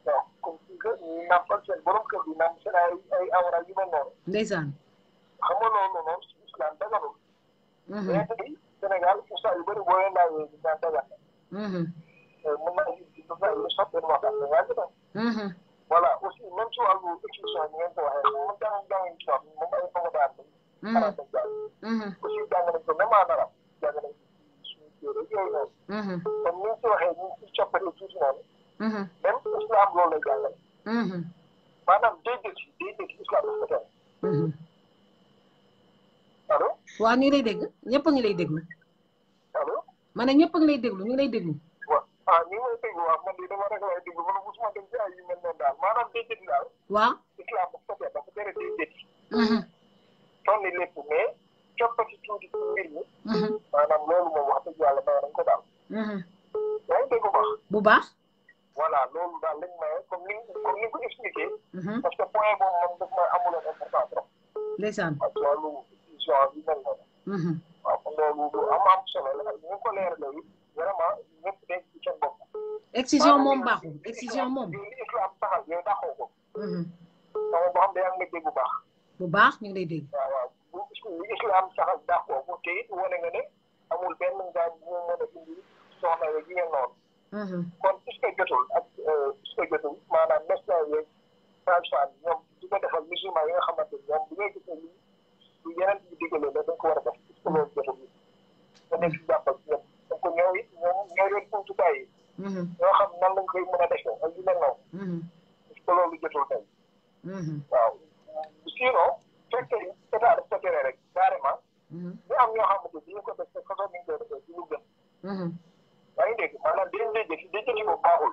waaw comme si que ñu nàmpal seen borom kër bi nàmp seen ay awra yu mel noonu. ndeysaan. xam nga loolu noonu si islam daganul. mais tey Sénégal usa yu bëri boo leen laajee di daan dagan. mën naa gis dafa ay sot benn waxtaan da ngaa jëfam. voilà aussi même si wàllu expression bi ngeen ko waxee moom jàng ci wax moom ay fama daan lañ. xalaat nañ jàng. aussi jàng nañ ko même en arabe jàng nañ suñu téere yooyu noonu. comme ni ñu si waxee ñu ngi si coppite tuuti noonu. même islam loolu lay jàngale. maanaam déedéet islam dafa ko tere. allo. waaw ñu ngi lay dégg ñëpp a ngi lay déglu. allo. ma ne ñëpp a ngi lay déglu ñu ngi lay déglu. waaw ah ñu ngi lay déglu waaw man de dama rek lay déglu man mosuma dem ci ay yu mel noonu daal maanaam déedéet daal. waaw. islam dafa ko tere dafa tere déedéet. toll ni lépp mais coppati tuuti ci mbir mi. maanaam loolu moom wax dëgg yàlla may nañ ko daal. yaa ngi dégg bu baax. bu baax. voilà loolu daal lañ maye comme ni ko expliqué. parce que point boobu moom daf may amuloon important trop. ndeysaan. ak wàllu émission bi mel noonu. waaw kon loolu lu am solo la ak ñu ko leeralee it vraiment ñëpp dégg ci seen bopp. excision moom baaxul excision moom. li islam taxal yow dàqoo ko. sama boo xam ne yaa ngi may dégg bu baax. bu baax ñu ngi lay dégg. waaw waaw li islam taxal dàqoo ko te it wane nga ne amul benn ngaañ bu mu mën a indi soxna yeeg yu mel noonu. kon est-ce que jotul ak est-ce que jotul maanaam médecin yeeg sage-femme ñoom di ko defal musulman yi nga xamante ni ñoom bu ngay gis ne lu yeneen bi diggalee la dañ ko war a def est-ce que loolu jotul yi nga nekk si jàppal ci ñoom donc ñoo it ñoom ñoo leen jumtukaay yi ñoo xam nan lañ koy mën a defee ak yu mel noonu est-ce que loolu jotul tey waaw sinon fekkee état daf ko tere rek carrément ñu am ñoo xamante ni ñu ko def façon ni ñu koy defee ci lu gën yaa ngi dégg maanaam déedéet ko baaxul.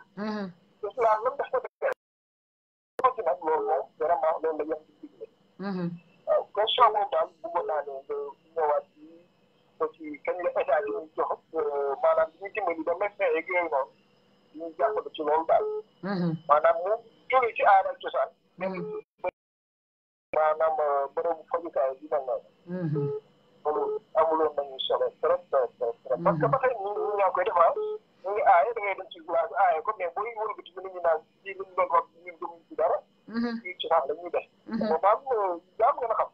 islam même daf ko defee. ci nag loolu moom vraiment loolu la yem ci digle. waaw question boobu daal bëggoon naa ne nga ñëwaat ci aussi kañ la état di ñu jox maanaam di ñu dimbali ba médecin yeeg yooyu noonu di ñu jàppale ci loolu daal. maanaam mu jóge ci aada ak cosaan. maanaam bërëbu fajukaay bi mel noonu. loolu amuloon nañu solo trop trop trop. parce que ba tey ñu ñaa koy defar ñu ngi aaye da ngay dem ci village aaye ko mais booy wëlbati bi nit ñi naan ci li ñu doon wax ñun gëmuñ ci dara. ci cosaan la ñuy def. maanaam yaa gën a xam.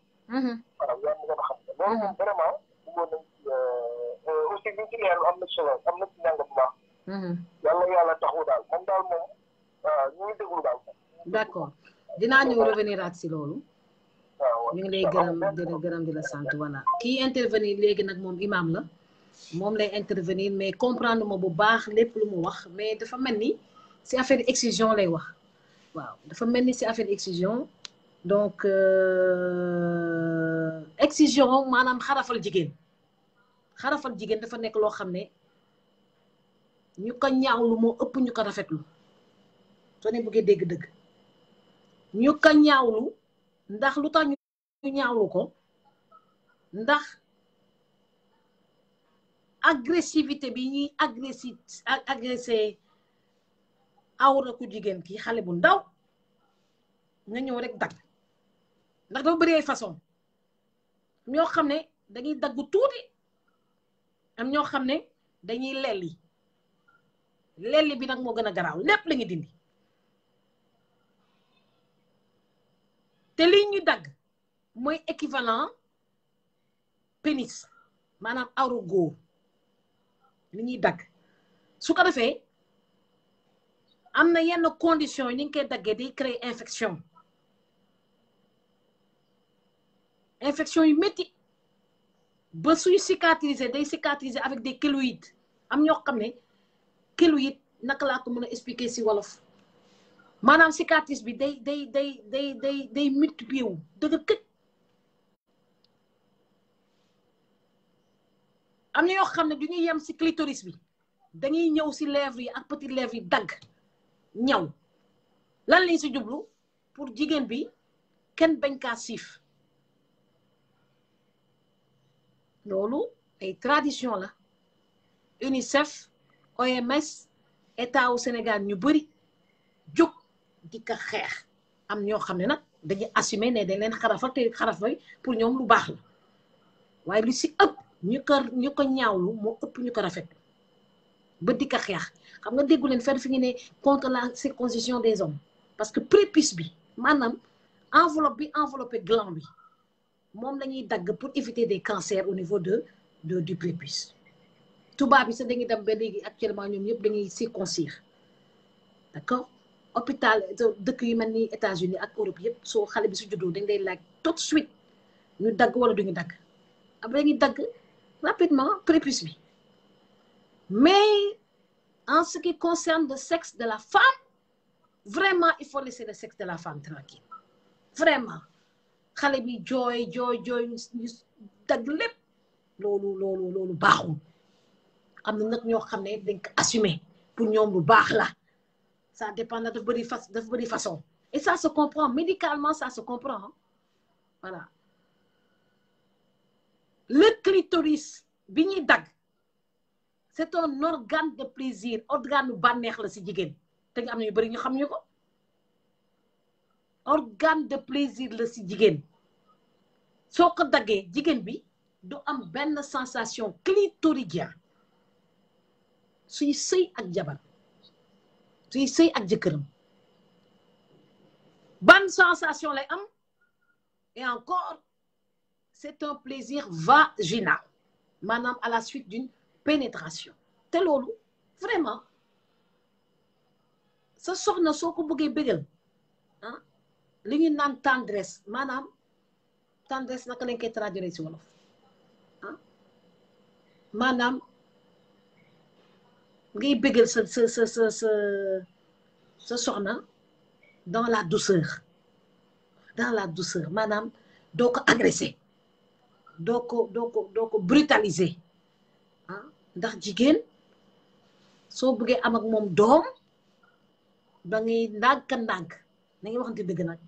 voilà yaa gën a xam. loolu moom vraiment bëggoon nañ ci aussi liñ ci leeral am na solo am na ci njàng bu baax. yàlla taxu daal moom daal moom ñu ngi déglu daal. d'accord dinaa ñëw revenir at si loolu. ñu ngi lay gërëm di la sant voilà kii intervenir léegi nag moom imam la moom lay intervenir mais comprendre ma bu baax lépp lu mu wax mais dafa mel ni si affaire excision lay wax waaw dafa mel ni si affaire excision donc excision maanaam xarafal jigéen dafa nekk loo xam ne ñu ko ñaawlu moo ëpp ñu ko rafetlu soo ne bëggee dégg-dëgg ñu ko ñaawlu ndax lu tax ñu ñaawlu ko ndax agressivité bi ñuy agressé awra ku jigéen ki xale bu ndaw nga ñëw rek dagg ndax dafa bëri ay façon ñoo xam ne dañuy dagg tuuti am ñoo xam ne dañuy lelli bi nag moo gën a garaaw lépp la ñuy dindi te lii ñuy dagg mooy équivalent pénis maanaam awra góor li ñuy dagg su ko defee am na yenn conditions yi ni nga koy daggee day créer infection yu métti ba suy cicatriser day cicatriser avec des kéloïdes am ñoo xam ne kéloïde naka laa ko mën a expliquer si wolof maanaam cicatrice bi day multiplier wu dëgg këj am na yoo xam ne du ñuy yem si clitoris bi dañuy ñëw si lèvres yi ak petite lèvres yi dagg ñaw lan lañ si jublu pour jigéen bi kenn bañ kaa siif loolu ay tradition la UNICEF OMS état au Sénégal ñu bëri jóg di ko xeex am ñoo xam ne nag dañuy assumer ne dañ leen xarafal te xarafal pour ñoom lu baax la waaye lu si ëpp ñu ko ñaawlu moo ëpp ñu ko rafet ba di ko xeex xam nga déggu leen fenn fi ñu ne contre la circoncision des hommes parce que prépuce bi maanaam enveloppe bi enveloppé gland bi moom la ñuy dagg pour éviter des cancers au niveau du prépuce tubaab bi sax dañuy dem ba léegi actuellement ñoom ñëpp dañuy circoncire d'accord hôpital dëkk yu mel ni États-Unis ak Europe yëpp soo xale bi su juddoo dañ lay laaj tout de suite ñu dagg wala duñu dagg après dañuy dagg rapidement prépuce bi mais en ce qui concerne le sexe de la femme vraiment il faut laisser le sexe de la femme tranquille vraiment xale bi jooy ñu dagg lépp loolu baaxul am na nag ñoo xam ne dañ ko assumer pour ñoom lu baax la ça dépend dafa bëri façon et ça se comprend médicalement ça se comprend hein? Voilà le clitoris bi ñuy dagg c'est un organe de plaisir organe bànneex la si jigéen te nga am na ñu bëri ñu xam ñu ko organe de plaisir la si jigéen soo ko daggee jigéen bi du am benn sensation clitoridien suy sëy ak jabar suy sëy ak jëkkëram ban sensation lay am et encore c'est un plaisir vaginal maanaam à la suite d'une pénétration te loolu vraiment sa soxna soo ko bëggee bégal ah li ñu naan tendresse maanaam tendresse naka lañ koy traduire ci wolof ah maanaam ngay bégal sa soxna dans la douceur maanaam doo ko agressé doo ko brutaliser ah ndax jigéen soo bëggee am ak moom doom da ngay ndànk na ngay waxante dëgg nag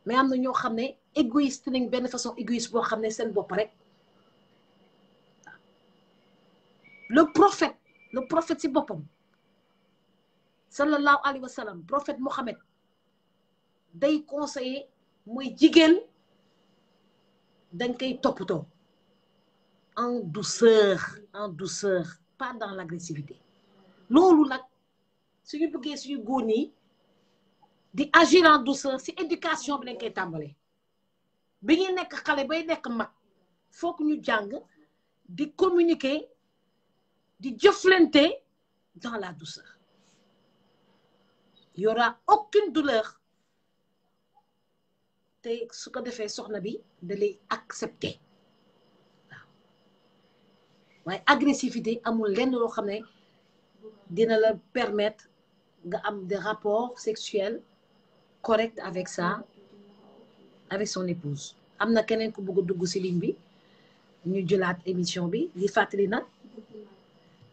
mais am na ñoo xam ne égoïste nañ benn façon égoïste boo xam ne seen bopp rek le prophète si boppam sallallahu alayhi wa sallam prophète Mohammed day conseiller mooy jigéen dañ koy toppatoo en douceur pas dans l'agressivité loolu nag suñu bëggee suñu góor ñi di agir en douceur si éducation bi lañ koy tàmbalee bi ñuy nekk xale bay nekk mag foog ñu jàng di communiquer di jëflante dans la douceur il y aura aucune douleur te su ko defee soxna bi da lay accepter waaw waaye agressivité amul lenn loo xam ne dina la permettre nga am des rapports sexuels corrects avec son épouse am na keneen ku bëgg a dugg ci ligne bi ñu jëlaat émission bi di fàttali nag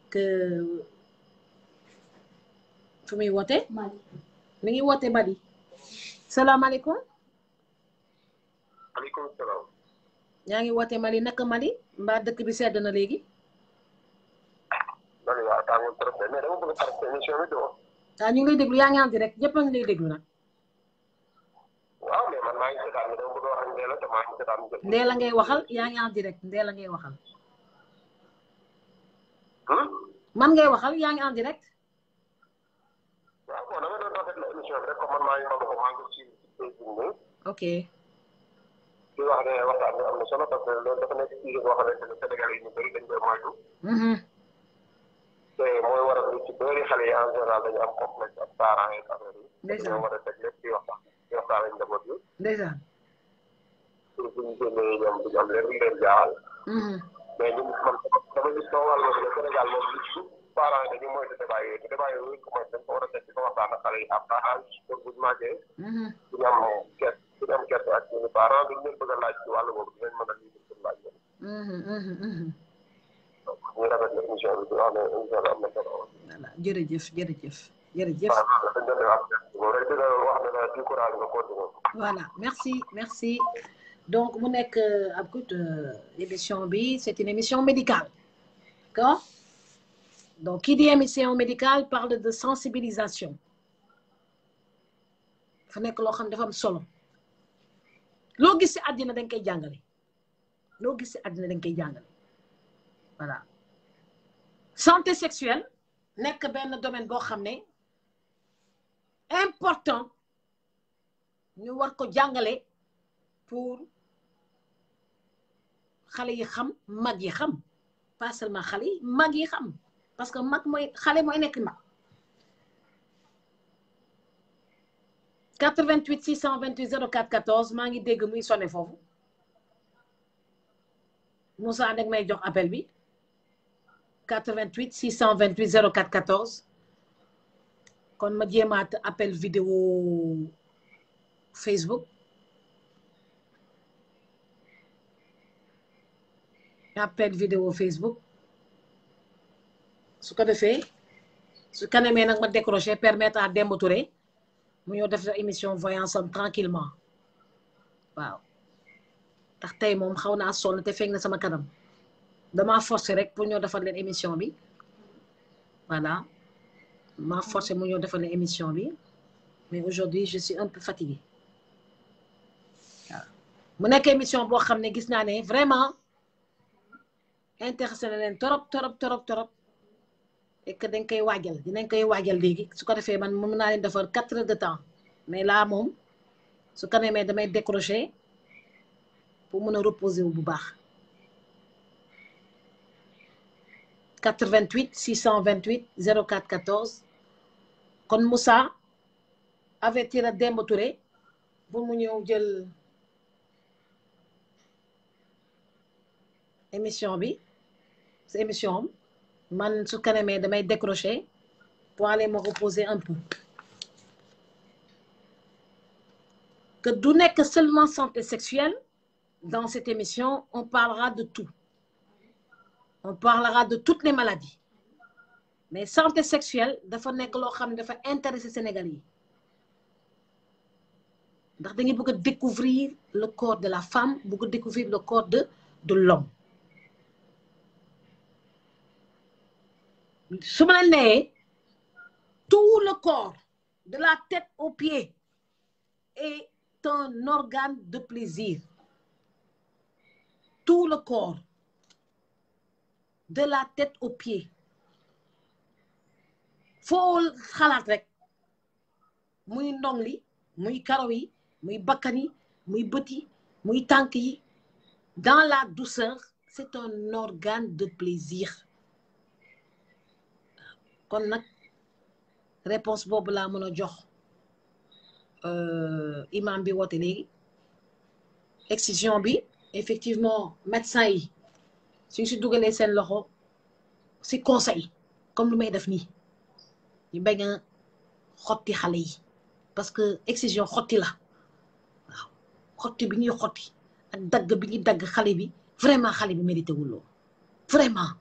que fu muy woote mi ngi woote Mali salaamaaleykum aleykum salaam yaa ngi woote Mali naka Mali mbaa dëkk bi sedd na léegi man waaw tàngoor trop mais dama bëgg a participer émission bi doo waaw ñu ngi lay déglu yaa ngi en direct ñëpp a ngi lay déglu nag waaw mais man maa ngi seetaan dama bëgg a wax ak Ndéla te maa ngi seetaan Ndéla ngay waxal yaa ngi en direct Ndéla ngay waxal man ngay waxal yaa ngi en direct waaw bon dama doon rafetlu émission bi rek comme man maa ngi ko maa ngi ci Facebook bi ok di wax ne waxtaan bi am na solo parce que loolu dafa nekk sujet boo xamante ne Sénégal yi ñu bëri dañ koy moytu te mooy waral lu ci bëri xale yi en général dañu am complexe ak parents yi affaire yi dañoo war a teg lépp di waxtaan ak njaboot yi ndeysaan pour bu ñu génnee ñoom du ñu am leen jaaxal mais ñun man dama gis soo wàll boobu Sénégal moom lu ci parents yi dañu moytu débat yooyu te débat yooyu ko moytu dañ ko war a teg di ko waxtaan ak xale yi à âge pour bu ñu màggee duñu am gerte ak suñu parents duñu leen bëgg a laaj ci wàll boobu dinañ mën a lii pour laaj leen donc ñu rafetlu émission bi di wax ne émission bi am na solo voilà jërëjëf voilà merci donc mu nekk émission bi c'est une émission médicale d'accord donc qui dit émission médicale parle de sensibilisation fa nekk loo xam dafa am solo loo gis ci àddina dañ koy jàngale loo gis ci àddina dañ koy jàngale voilà santé sexuelle nekk benn domaine boo xam ne important ñu war ko jàngale pour xale yi xam mag yi xam pas seulement xale yi mag yi xam parce que mag mooy xale mooy nekk mag 88 628 04 14 maa ngi dégg muy sonné foofu Moussa nag may jox appel bi 88 628 04 14 kon ma jéemaat appel vidéo Facebook appel vidéo Facebook su ko defee su kanamee nag ma décroché permettre à Demba Touré mu ñëw def émission voyance am tranquillement waaw tax tey moom xaw naa sonn te fekk na sama kanam dama forcé rek pour ñoo defal leen émission bi voilà ma forcé mu ñoo defal leen émission bi mais aujourd'hui je suis un peu fatiguée waaw mu nekk émission boo xam ne gis naa ne vraiment intéressé na leen torop et que dañ koy waajal dinañ koy waajal léegi su ko defee man mën naa leen defar 4 heures de temps mais là moom su ko demee damay décrocher pour mën a reposer wu bu baax 88 628 04 14 kon Moussa avertir a Demba Touré pour mu ñëw jël émission bi sa émission man su kanamee damay décrocher pour aller me reposer un peu que du nekk seulement santé sexuelle dans cette émission on parlera de tout on parlera de toutes les maladies mais santé sexuelle dafa nekk loo xam ne dafa intéresser Sénégalais yi ndax dañuy bëgg a découvrir le corps de la femme bëgg a découvrir le corps de l'homme su ma la nee tout le corps de la tête aux pieds est un organe de plaisir tout le corps de la tête aux pieds foo xalaat rek muy ndong li muy karaw yi muy bakkan yi muy bët yi muy tànk yi dans la douceur c'est un organe de plaisir kon nag réponse boobu laa mën a jox imam bi woote léegi excision bi effectivement médecin yi suñ si dugalee seen loxo si conseil comme lu may def nii ñu bañ a xotti xale yi parce que excision xotti la waaw xotti bi ñuy xotti ak dagg bi ñuy dagg xale bi vraiment xale bi mérité wul loolu vraiment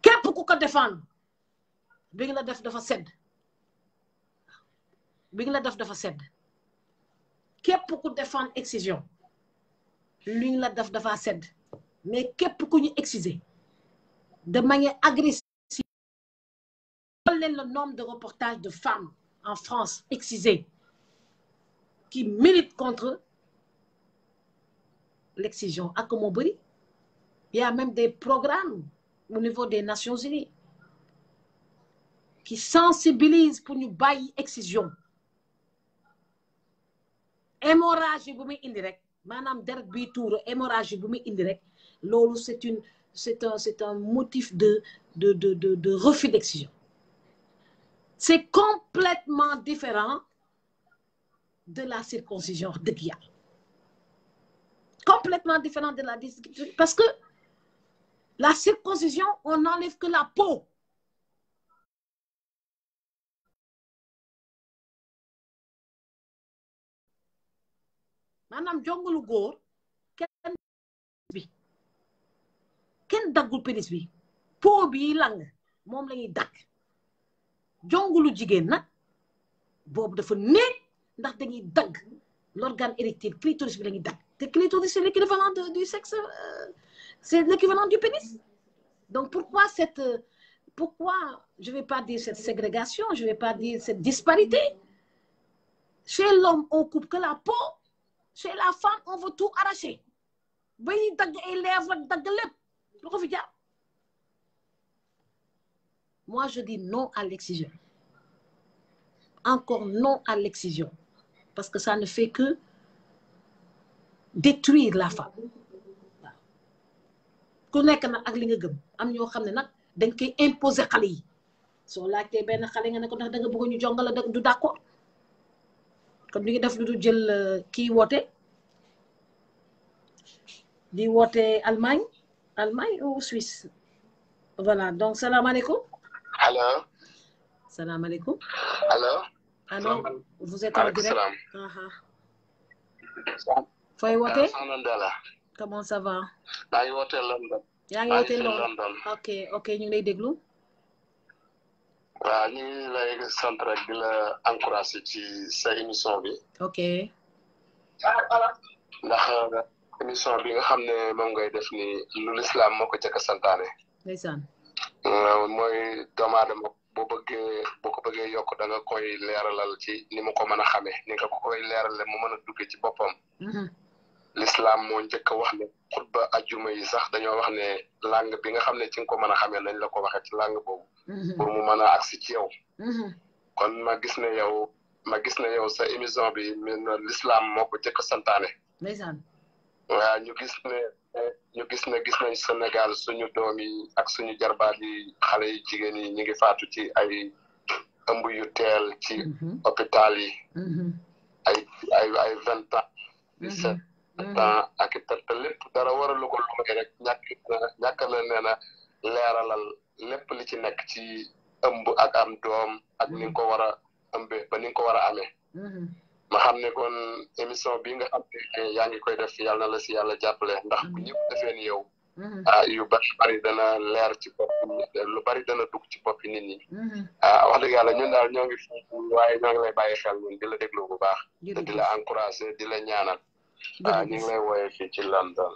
képp ku ko défendre bi nga la def dafa sedd bi nga la def dafa sedd képp ku défendre excision li nga la def dafa sedd mais képp ku ñu exciser de manière agressive leen le nombre de reportages de femmes en France excisées qui militent contre l'excision ak moo bëri il y a même des programmes au niveau des Nations Unies qui sensibilisent pour ñu bàyyi excision hémorragie bu muy indi rek maanaam deret bi tuuru hémorragie bu muy indi rek loolu c'est un motif de refus d'excision c'est complètement différent de la circoncision dëgg yàlla complètement différent de la parce que la circoncision on n'enlève que la peau maanaam jongalu góor kenn daggul pénis bi peau bi lang moom la ñuy dagg jongulu jigéen nag boobu dafa néeg ndax dañuy dagg l'organe érectile clitoris bi la ñuy dagg te clitoris c'est l'équivalent du sexe c'est l'équivalent du pénis donc pourquoi cette pourquoi je vais pas dire cette ségrégation, je vais pas dire cette disparité. Chez l'homme on coupe que la peau, chez la femme on veut tout arracher. Bay dag ay lèvres dag lépp lu ko fi jaar. Moi je dis non à l'excision. Encore non à l'excision parce que ça ne fait que détruire la femme. Ku nekk nag ak li nga gëm am ñoo xam ne nag dañ koy imposer xale yi soo laajtee benn xale nga ne ko ndax da nga bëgg ñu jongal la du d'accord kon ñu ngi def lu du jël kii woote di woote Allemagne ou Suisse voilà donc salaamaaleykum. allo. salaamaaleykum. allo. allo vous êtes en direct. fooy woote. Comment ça va? maa ngi wootee London. yaa ngi wootee London. ok ñu ngi lay déglu. waaw ñu ngi lay sant rek di la encourager ci sa émission bi. ok. ndax émission bi nga xam ne moom ngay def ni lu l'islam moo ko jëkk a santaane. ndeysaan. mooy doomu aadama boo ko bëggee yokk da nga koy leeralal ci ni mu ko mën a xamee ni nga ko koy leerale mu mën a duggee ci boppam. l'islam moo njëkk a wax ne xutba ajjuma yi sax dañoo wax ne langue bi nga xam ne ci nga ko mën a xamee nañ la ko waxee ci langue boobu pour mu mën a agsi ci yow kon ma gis ne yow sa émission bi l'islam moo ko njëkk a santaane waaw ñu gis nañ Sénégal suñu doom yi ak suñu jarbaat yi xale yi jigéen yi ñu ngi faatu ci ay ëmb yu teel ci hôpital yi ay 20 ans 17 ak te lépp dara waralu ko lu may rek ñàkk la nee na leeralal lépp li ci nekk ci ëmb ak am doom ak ni nga ko war a ëmbee ba ni nga ko war a amee ma xam ne kon émission bi nga xam ne yaa ngi koy def yàlla na la si yàlla jàppale ndax bu ñëpp defee ni yow yu bari dana leer ci bopp lu bari dana dugg ci boppi nit ñi wax dëgg yàlla ñun daal ñoo ngi fi waaye ñoo ngi lay bàyyi xel ñun di la déglu bu baax te di la encourager di la ñaanal ñu ngi lay wooyee fii ci London.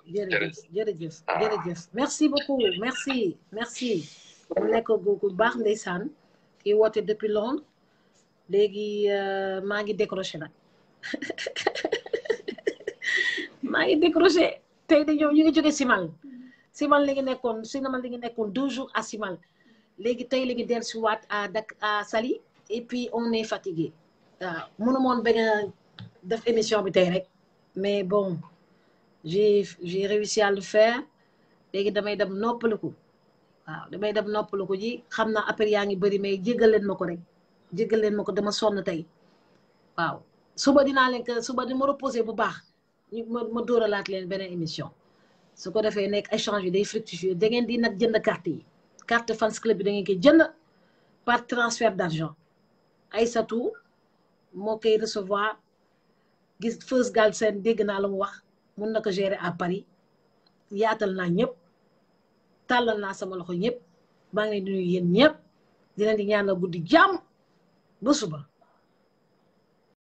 jërëjëf merci beaucoup merci mu nekk gu baax ndeysaan kii woote depuis Londres léegi maa ngi décroché nag maa ngi décroché tey de ñoom ñu ngi jóge Simal li ngi nekkoon 2 jours à Simal léegi tey la ngi dellusiwaat à Saly et puis on est fatigué waaw mënu moon bëgg a def émission bi tey rek mais bon j'ai réussi à le faire léegi damay dem noppaliku ji xam naa après yaa ngi bëri mais jéggal leen ma ko dama sonn tey waaw suba dinaa leen que suba di ma reposer bu baax ma dóoralaat leen beneen émission su ko defee nekk échange yi day fructifier da ngeen di nag jënd carte fans club bi da ngeen koy jënd par transfert d'argent Aïssatou moo koy recevoir gis First Galsen dégg naa la mu wax mun na ko gérer à Paris yaatal naa ñëpp tàllal naa sama loxo ñëpp maa ngi leen di nuyu yéen ñëpp di leen di ñaanal guddi jàmm ba suba